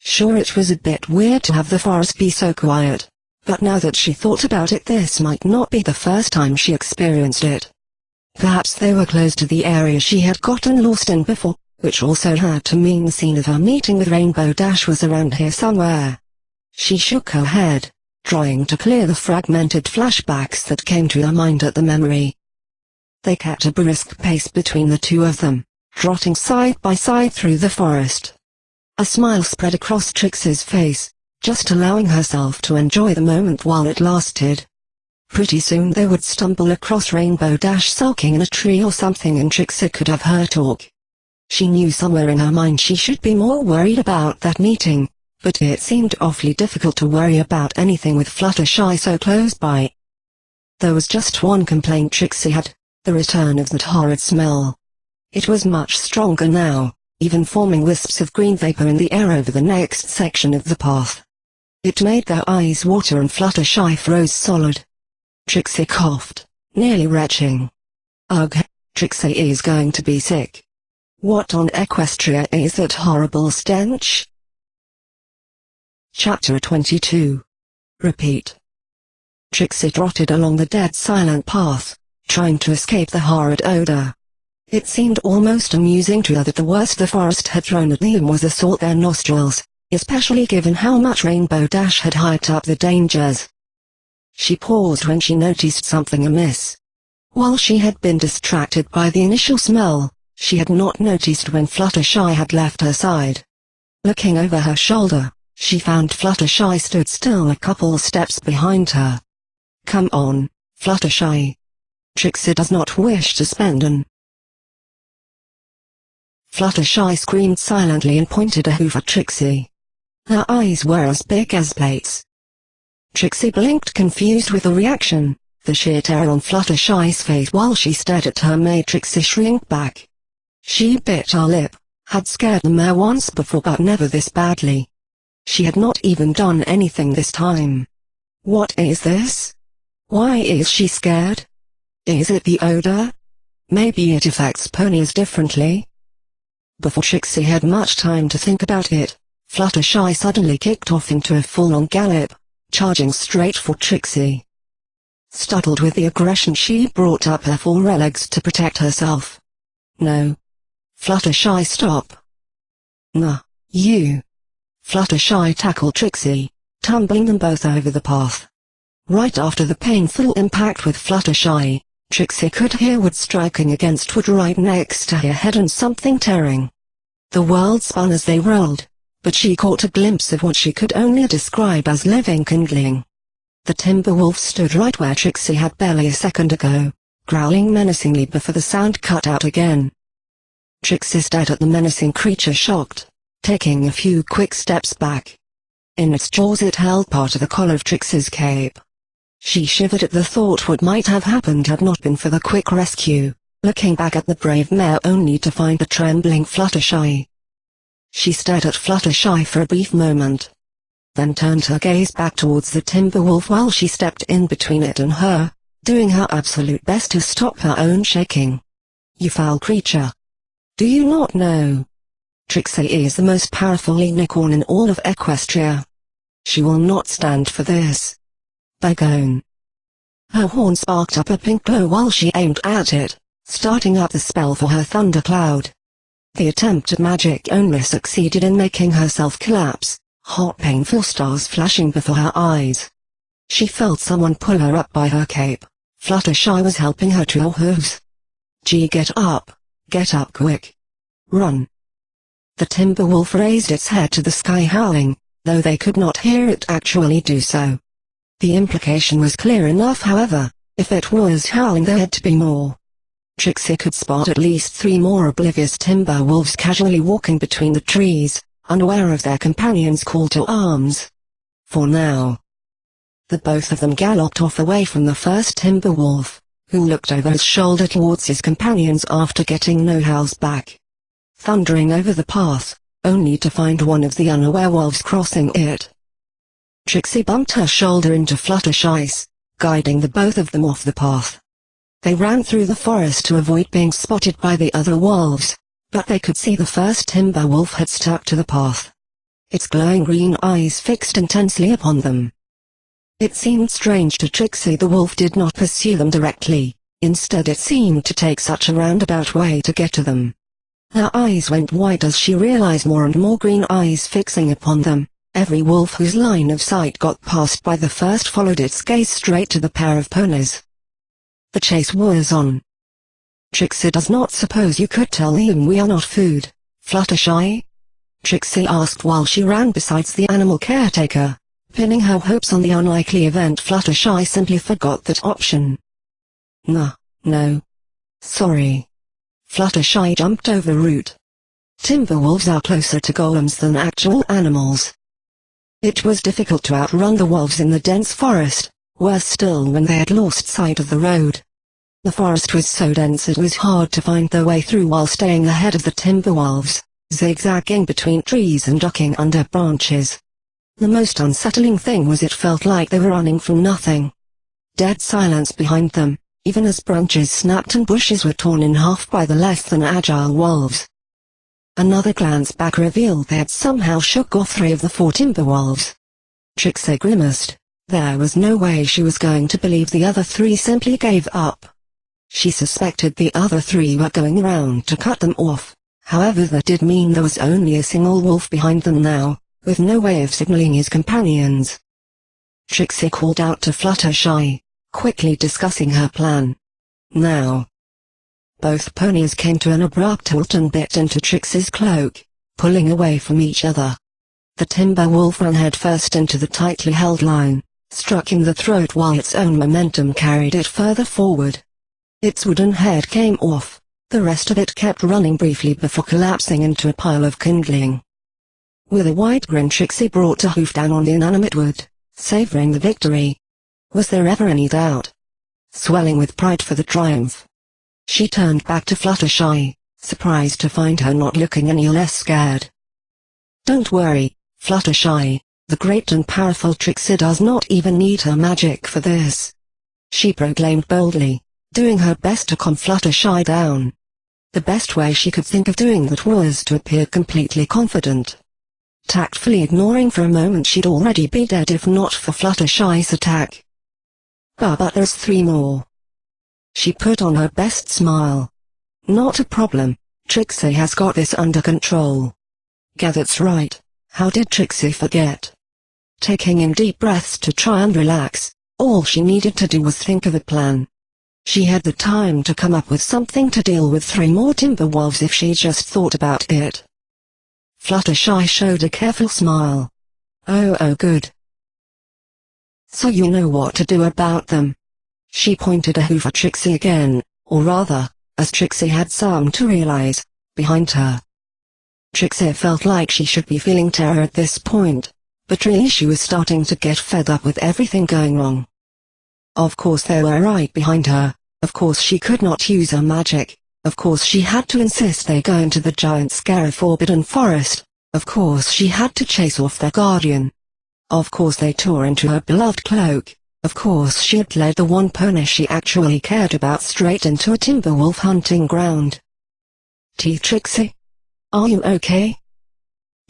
Sure, it was a bit weird to have the forest be so quiet, but now that she thought about it, this might not be the first time she experienced it. Perhaps they were close to the area she had gotten lost in before, which also had to mean the scene of her meeting with Rainbow Dash was around here somewhere. She shook her head, trying to clear the fragmented flashbacks that came to her mind at the memory. They kept a brisk pace between the two of them, trotting side by side through the forest. A smile spread across Trixie's face, just allowing herself to enjoy the moment while it lasted. Pretty soon they would stumble across Rainbow Dash sulking in a tree or something, and Trixie could have her talk. She knew somewhere in her mind she should be more worried about that meeting, but it seemed awfully difficult to worry about anything with Fluttershy so close by. There was just one complaint Trixie had, the return of that horrid smell. It was much stronger now, even forming wisps of green vapor in the air over the next section of the path. It made their eyes water and Fluttershy froze solid. Trixie coughed, nearly retching. Ugh, Trixie is going to be sick. What on Equestria is that horrible stench? Chapter 22. Repeat. Trixie trotted along the dead silent path, trying to escape the horrid odor. It seemed almost amusing to her that the worst the forest had thrown at them was assault their nostrils, especially given how much Rainbow Dash had hyped up the dangers. She paused when she noticed something amiss. While she had been distracted by the initial smell, she had not noticed when Fluttershy had left her side. Looking over her shoulder, she found Fluttershy stood still a couple steps behind her. Come on, Fluttershy. Trixie does not wish to spend an... Fluttershy screamed silently and pointed a hoof at Trixie. Her eyes were as big as plates. Trixie blinked, confused with the reaction. The sheer terror on Fluttershy's face while she stared at her made Trixie shrink back. She bit her lip, had scared the mare once before but never this badly. She had not even done anything this time. What is this? Why is she scared? Is it the odor? Maybe it affects ponies differently? Before Trixie had much time to think about it, Fluttershy suddenly kicked off into a full-on gallop, charging straight for Trixie. Startled with the aggression, she brought up her forelegs to protect herself. No. Fluttershy, stop. Nah, you. Fluttershy tackled Trixie, tumbling them both over the path. Right after the painful impact with Fluttershy, Trixie could hear wood striking against wood right next to her head and something tearing. The world spun as they rolled, but she caught a glimpse of what she could only describe as living kindling. The timber wolf stood right where Trixie had barely a second ago, growling menacingly before the sound cut out again. Trixie stared at the menacing creature, shocked, taking a few quick steps back. In its jaws it held part of the collar of Trixie's cape. She shivered at the thought what might have happened had not been for the quick rescue, looking back at the brave mare only to find the trembling Fluttershy. She stared at Fluttershy for a brief moment, then turned her gaze back towards the timber wolf while she stepped in between it and her, doing her absolute best to stop her own shaking. You foul creature. Do you not know? Trixie is the most powerful unicorn in all of Equestria. She will not stand for this. Begone. Her horn sparked up a pink glow while she aimed at it, starting up the spell for her thundercloud. The attempt at magic only succeeded in making herself collapse, hot painful stars flashing before her eyes. She felt someone pull her up by her cape. Fluttershy was helping her to her hooves. Gee, get up quick. Run. The timber wolf raised its head to the sky, howling, though they could not hear it actually do so. The implication was clear enough, however. If it was howling, there had to be more. Trixie could spot at least 3 more oblivious timber wolves casually walking between the trees, unaware of their companions' call to arms. For now. The both of them galloped off away from the first timber wolf, who looked over his shoulder towards his companions after getting no howls back. Thundering over the path, only to find one of the unaware wolves crossing it. Trixie bumped her shoulder into Fluttershy's, guiding the both of them off the path. They ran through the forest to avoid being spotted by the other wolves, but they could see the first timber wolf had stuck to the path. its glowing green eyes fixed intensely upon them. It seemed strange to Trixie the wolf did not pursue them directly. Instead it seemed to take such a roundabout way to get to them. Her eyes went wide as she realized more and more green eyes fixing upon them. Every wolf whose line of sight got passed by the first followed its gaze straight to the pair of ponies. The chase was on. "Trixie does not suppose you could tell him we are not food, Fluttershy?" Trixie asked while she ran beside the animal caretaker, pinning her hopes on the unlikely event Fluttershy simply forgot that option. No. Sorry." Fluttershy jumped over root. Timberwolves are closer to golems than actual animals. It was difficult to outrun the wolves in the dense forest, worse still when they had lost sight of the road. The forest was so dense it was hard to find their way through while staying ahead of the timberwolves, zigzagging between trees and ducking under branches. The most unsettling thing was it felt like they were running from nothing. Dead silence behind them, even as branches snapped and bushes were torn in half by the less than agile wolves. Another glance back revealed they had somehow shook off 3 of the 4 timberwolves. Trixie grimaced. There was no way she was going to believe the other 3 simply gave up. She suspected the other 3 were going around to cut them off. However, that did mean there was only a single wolf behind them now, with no way of signaling his companions. Trixie called out to Fluttershy, quickly discussing her plan. Now. Both ponies came to an abrupt halt and bit into Trixie's cloak, pulling away from each other. The timber wolf ran headfirst into the tightly held line, struck in the throat while its own momentum carried it further forward. Its wooden head came off, the rest of it kept running briefly before collapsing into a pile of kindling. With a wide grin Trixie brought a hoof down on the inanimate wood, savoring the victory. Was there ever any doubt? Swelling with pride for the triumph, she turned back to Fluttershy, surprised to find her not looking any less scared. "Don't worry, Fluttershy, the great and powerful Trixie does not even need her magic for this," she proclaimed boldly, doing her best to calm Fluttershy down. The best way she could think of doing that was to appear completely confident. Tactfully ignoring for a moment she'd already be dead if not for Fluttershy's attack. But there's 3 more. She put on her best smile. "Not a problem, Trixie has got this under control." "Yeah, that's right, how did Trixie forget?" Taking in deep breaths to try and relax, all she needed to do was think of a plan. She had the time to come up with something to deal with 3 more timberwolves if she just thought about it. Fluttershy showed a careful smile. Oh good. "So you know what to do about them." She pointed a hoof at Trixie again, or rather, as Trixie had some to realize, behind her. Trixie felt like she should be feeling terror at this point, but really she was starting to get fed up with everything going wrong. Of course they were right behind her, of course she could not use her magic, of course she had to insist they go into the giant scary forbidden forest, of course she had to chase off their guardian. Of course they tore into her beloved cloak, of course she had led the one pony she actually cared about straight into a timberwolf hunting ground. "Trixie? Are you okay?"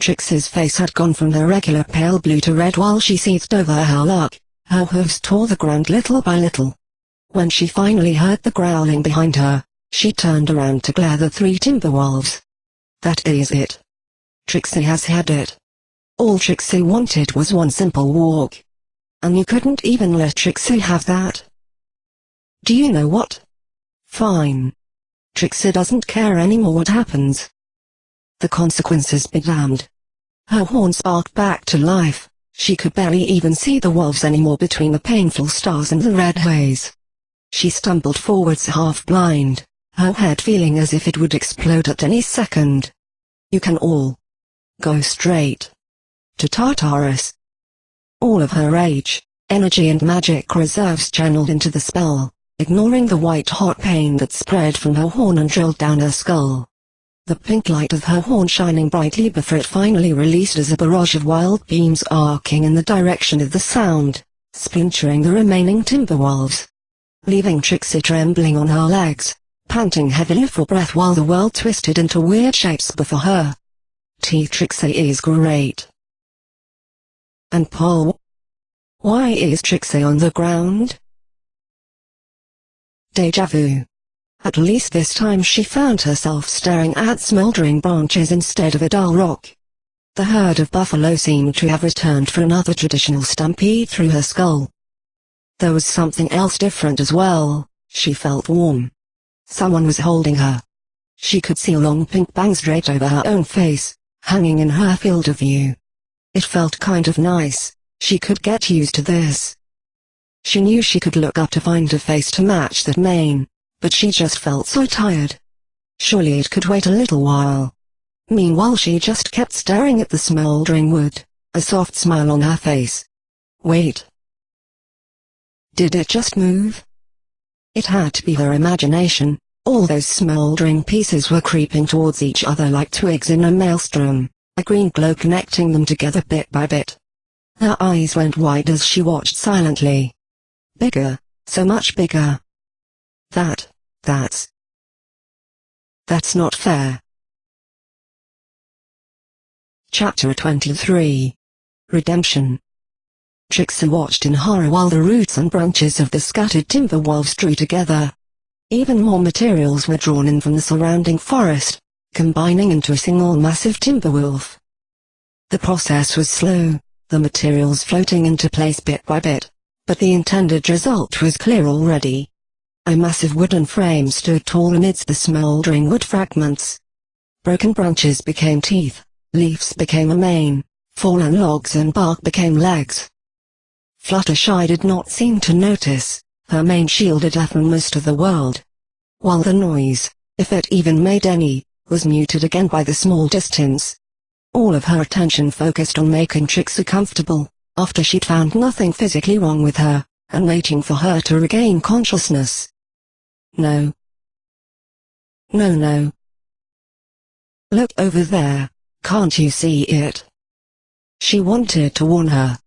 Trixie's face had gone from the regular pale blue to red while she seethed over her luck. Her hooves tore the ground little by little. When she finally heard the growling behind her, she turned around to glare at the 3 timberwolves. That is it. Trixie has had it. All Trixie wanted was one simple walk. And you couldn't even let Trixie have that. Do you know what? Fine. Trixie doesn't care anymore what happens. The consequences be damned. Her horn sparked back to life. She could barely even see the wolves anymore between the painful stars and the red haze. She stumbled forwards half blind, her head feeling as if it would explode at any second. "You can all go straight to Tartarus." All of her rage, energy and magic reserves channeled into the spell, ignoring the white-hot pain that spread from her horn and drilled down her skull. The pink light of her horn shining brightly before it finally released as a barrage of wild beams arcing in the direction of the sound, splintering the remaining timberwolves, leaving Trixie trembling on her legs, panting heavily for breath while the world twisted into weird shapes before her. Trixie is great. And Paul? Why is Trixie on the ground? Deja vu. At least this time she found herself staring at smoldering branches instead of a dull rock. The herd of buffalo seemed to have returned for another traditional stampede through her skull. There was something else different as well. She felt warm. Someone was holding her. She could see long pink bangs draped over her own face, hanging in her field of view. It felt kind of nice. She could get used to this. She knew she could look up to find a face to match that mane, but she just felt so tired. Surely it could wait a little while. Meanwhile she just kept staring at the smoldering wood, a soft smile on her face. Wait. Did it just move? It had to be her imagination. All those smoldering pieces were creeping towards each other like twigs in a maelstrom, a green glow connecting them together bit by bit. Her eyes went wide as she watched silently. Bigger, so much bigger. That's not fair. Chapter 23. Redemption. Trixie watched in horror while the roots and branches of the scattered timber wolves drew together. Even more materials were drawn in from the surrounding forest, combining into a single massive timber wolf. The process was slow, the materials floating into place bit by bit, but the intended result was clear already. A massive wooden frame stood tall amidst the smoldering wood fragments. Broken branches became teeth, leaves became a mane, fallen logs and bark became legs. Fluttershy did not seem to notice. Her mane shielded her from most of the world. While the noise, if it even made any, was muted again by the small distance. All of her attention focused on making Trixie comfortable, after she'd found nothing physically wrong with her, and waiting for her to regain consciousness. No. No. Look over there, can't you see it? She wanted to warn her.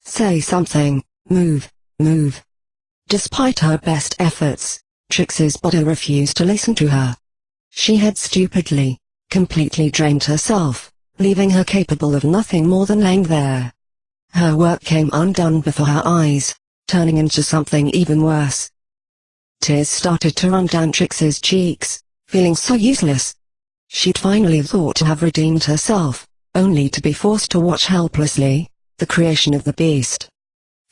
Say something, move. Despite her best efforts, Trixie's body refused to listen to her. She had stupidly, completely drained herself, leaving her capable of nothing more than laying there. Her work came undone before her eyes, turning into something even worse. Tears started to run down Trixie's cheeks, feeling so useless. She'd finally thought to have redeemed herself, only to be forced to watch helplessly the creation of the beast.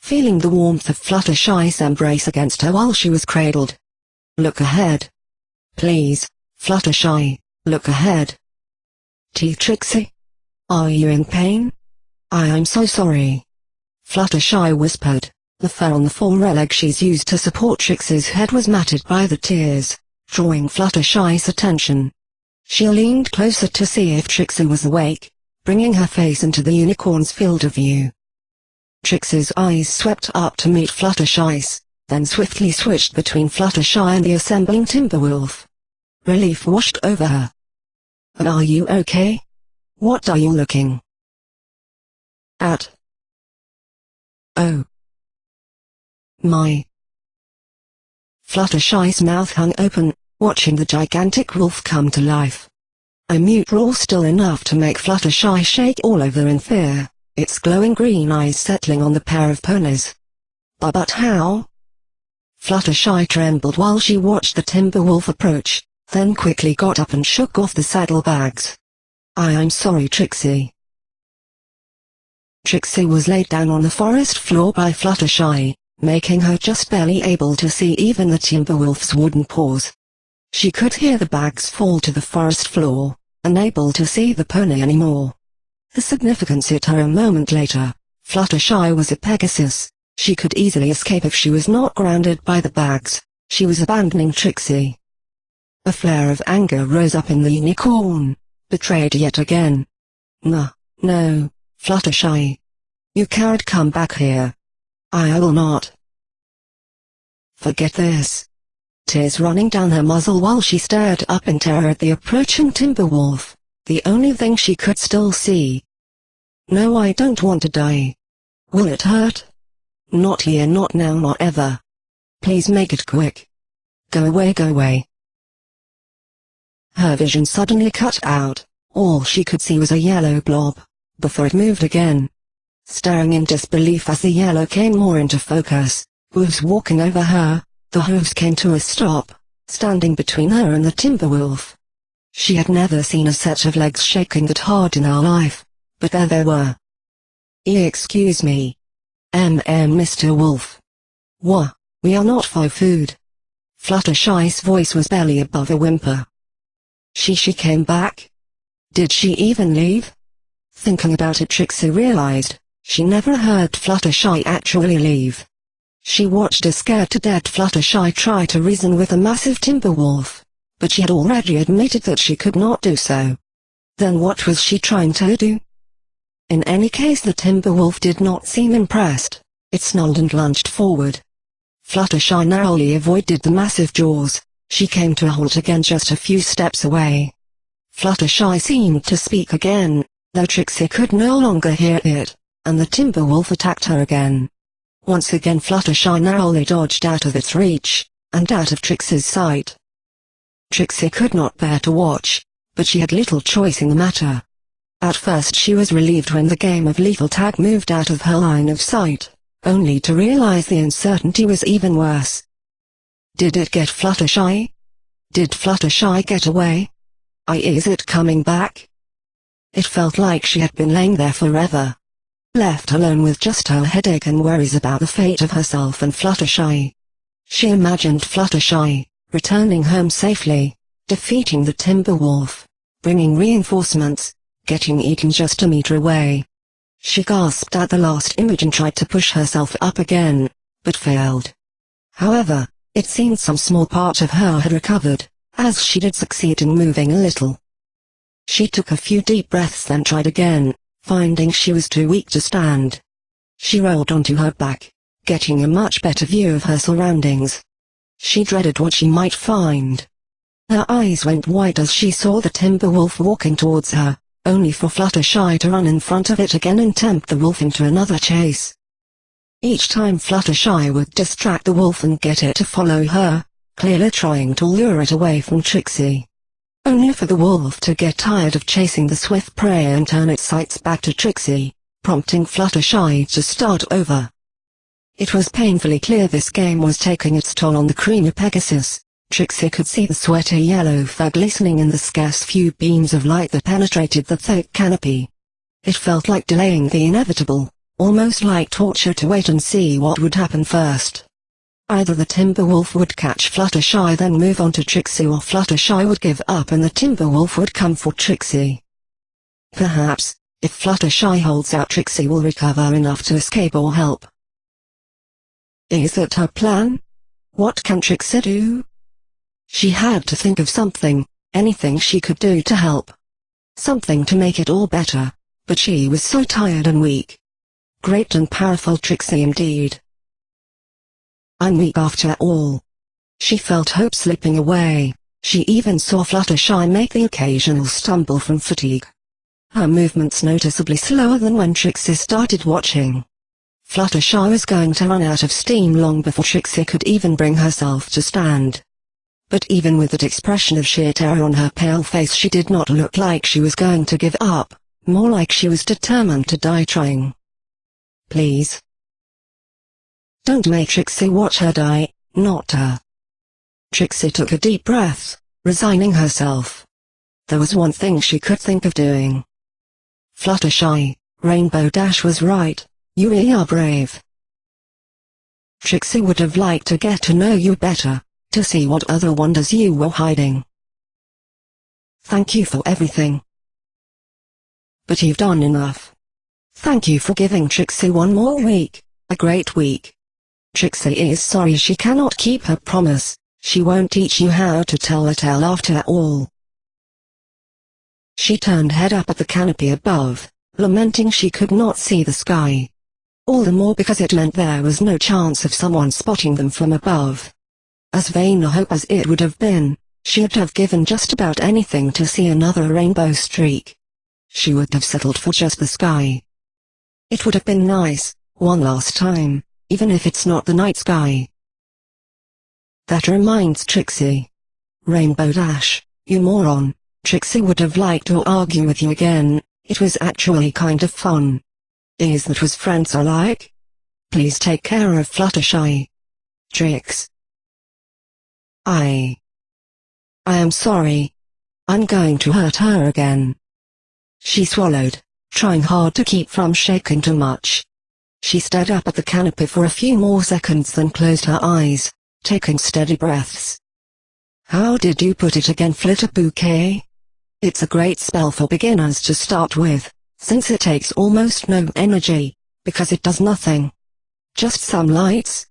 Feeling the warmth of Fluttershy's embrace against her while she was cradled. Look ahead. Please, Fluttershy, look ahead. Trixie? Are you in pain? I'm so sorry. Fluttershy whispered. The fur on the foreleg she's used to support Trixie's head was matted by the tears, drawing Fluttershy's attention. She leaned closer to see if Trixie was awake, bringing her face into the unicorn's field of view. Trixie's eyes swept up to meet Fluttershy's, then swiftly switched between Fluttershy and the assembling Timberwolf. Relief washed over her. Are you okay? What are you looking at? Oh. My. Fluttershy's mouth hung open, watching the gigantic wolf come to life. A mute roar still enough to make Fluttershy shake all over in fear, its glowing green eyes settling on the pair of ponies. But how? Fluttershy trembled while she watched the timber wolf approach, then quickly got up and shook off the saddlebags. I'm sorry, Trixie. Trixie was laid down on the forest floor by Fluttershy, making her just barely able to see even the timber wolf's wooden paws. She could hear the bags fall to the forest floor, unable to see the pony anymore. The significance hit her a moment later. Fluttershy was a Pegasus. She could easily escape if she was not grounded by the bags. She was abandoning Trixie. A flare of anger rose up in the unicorn. Betrayed yet again. No, Fluttershy. You coward, come back here. I will not. Forget this. Tears running down her muzzle while she stared up in terror at the approaching timber wolf, the only thing she could still see. No, I don't want to die. Will it hurt? Not here, not now, not ever. Please make it quick. Go away, go away. Her vision suddenly cut out. All she could see was a yellow blob, before it moved again. staring in disbelief as the yellow came more into focus. Wolves walking over her. The hooves came to a stop, standing between her and the timber wolf. She had never seen a set of legs shaking that hard in her life, but there they were. Excuse me. Mr. Wolf. What? We are not for food. Fluttershy's voice was barely above a whimper. She came back? Did she even leave? Thinking about it, Trixie realized she never heard Fluttershy actually leave. She watched a scared-to-death Fluttershy try to reason with a massive timber wolf, but she had already admitted that she could not do so. Then what was she trying to do? In any case, the timber wolf did not seem impressed. It snarled and lunged forward. Fluttershy narrowly avoided the massive jaws. She came to a halt again just a few steps away. Fluttershy seemed to speak again, though Trixie could no longer hear it, and the timber wolf attacked her again. Once again Fluttershy narrowly dodged out of its reach, and out of Trixie's sight. Trixie could not bear to watch, but she had little choice in the matter. At first she was relieved when the game of lethal tag moved out of her line of sight, only to realize the uncertainty was even worse. Did it get Fluttershy? Did Fluttershy get away? Is it coming back? It felt like she had been laying there forever, left alone with just her headache and worries about the fate of herself and Fluttershy. She imagined Fluttershy returning home safely, defeating the timber wolf, bringing reinforcements, getting eaten just a meter away. She gasped at the last image and tried to push herself up again, but failed. However, it seemed some small part of her had recovered, as she did succeed in moving a little. She took a few deep breaths then tried again, finding she was too weak to stand. She rolled onto her back, getting a much better view of her surroundings. She dreaded what she might find. Her eyes went wide as she saw the timber wolf walking towards her, only for Fluttershy to run in front of it again and tempt the wolf into another chase. Each time Fluttershy would distract the wolf and get it to follow her, clearly trying to lure it away from Trixie. Only for the wolf to get tired of chasing the swift prey and turn its sights back to Trixie, prompting Fluttershy to start over. It was painfully clear this game was taking its toll on the creamy Pegasus. Trixie could see the sweaty yellow fur glistening in the scarce few beams of light that penetrated the thick canopy. It felt like delaying the inevitable, almost like torture to wait and see what would happen first. Either the timber wolf would catch Fluttershy then move on to Trixie, or Fluttershy would give up and the timber wolf would come for Trixie. Perhaps, if Fluttershy holds out, Trixie will recover enough to escape or help. Is that her plan? What can Trixie do? She had to think of something, anything she could do to help. Something to make it all better, but she was so tired and weak. Great and powerful Trixie indeed. I'm weak after all. She felt hope slipping away. She even saw Fluttershy make the occasional stumble from fatigue. Her movements noticeably slower than when Trixie started watching. Fluttershy was going to run out of steam long before Trixie could even bring herself to stand. But even with that expression of sheer terror on her pale face, she did not look like she was going to give up, more like she was determined to die trying. Please. Don't make Trixie watch her die, not her. Trixie took a deep breath, resigning herself. There was one thing she could think of doing. Fluttershy, Rainbow Dash was right, you really are brave. Trixie would have liked to get to know you better, to see what other wonders you were hiding. Thank you for everything. But you've done enough. Thank you for giving Trixie one more week, a great week. Trixie is sorry she cannot keep her promise. She won't teach you how to tell a tale after all. She turned head up at the canopy above, lamenting she could not see the sky. All the more because it meant there was no chance of someone spotting them from above. As vain a hope as it would have been, she'd have given just about anything to see another rainbow streak. She would have settled for just the sky. It would have been nice, one last time, even if it's not the night sky. That reminds Trixie. Rainbow Dash, you moron. Trixie would have liked to argue with you again. It was actually kind of fun. Is that what friends are like? Please take care of Fluttershy. Trix. I am sorry. I'm going to hurt her again. She swallowed, trying hard to keep from shaking too much. She stared up at the canopy for a few more seconds, then closed her eyes, taking steady breaths. How did you put it again, Flutterbouquet? It's a great spell for beginners to start with, since it takes almost no energy, because it does nothing. Just some lights.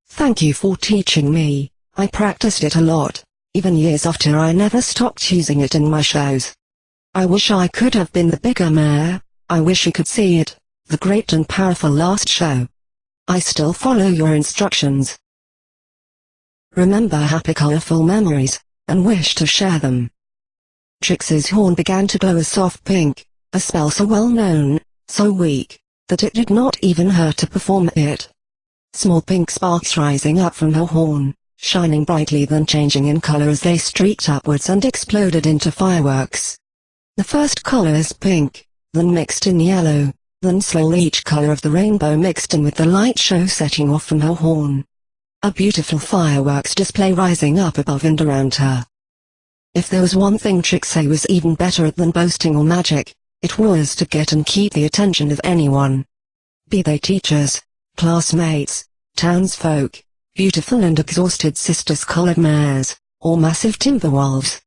Thank you for teaching me. I practiced it a lot, even years after I never stopped using it in my shows. I wish I could have been the bigger mare. I wish you could see it, the great and powerful last show. I still follow your instructions. Remember happy colorful memories, and wish to share them. Trixie's horn began to glow a soft pink, a spell so well known, so weak, that it did not even hurt to perform it. Small pink sparks rising up from her horn, shining brightly, then changing in color as they streaked upwards and exploded into fireworks. The first colors pink, then mixed in yellow, then slowly each color of the rainbow mixed in with the light show setting off from her horn. A beautiful fireworks display rising up above and around her. If there was one thing Trixie was even better at than boasting or magic, it was to get and keep the attention of anyone. Be they teachers, classmates, townsfolk, beautiful and exhausted sisters-colored mares, or massive timber wolves.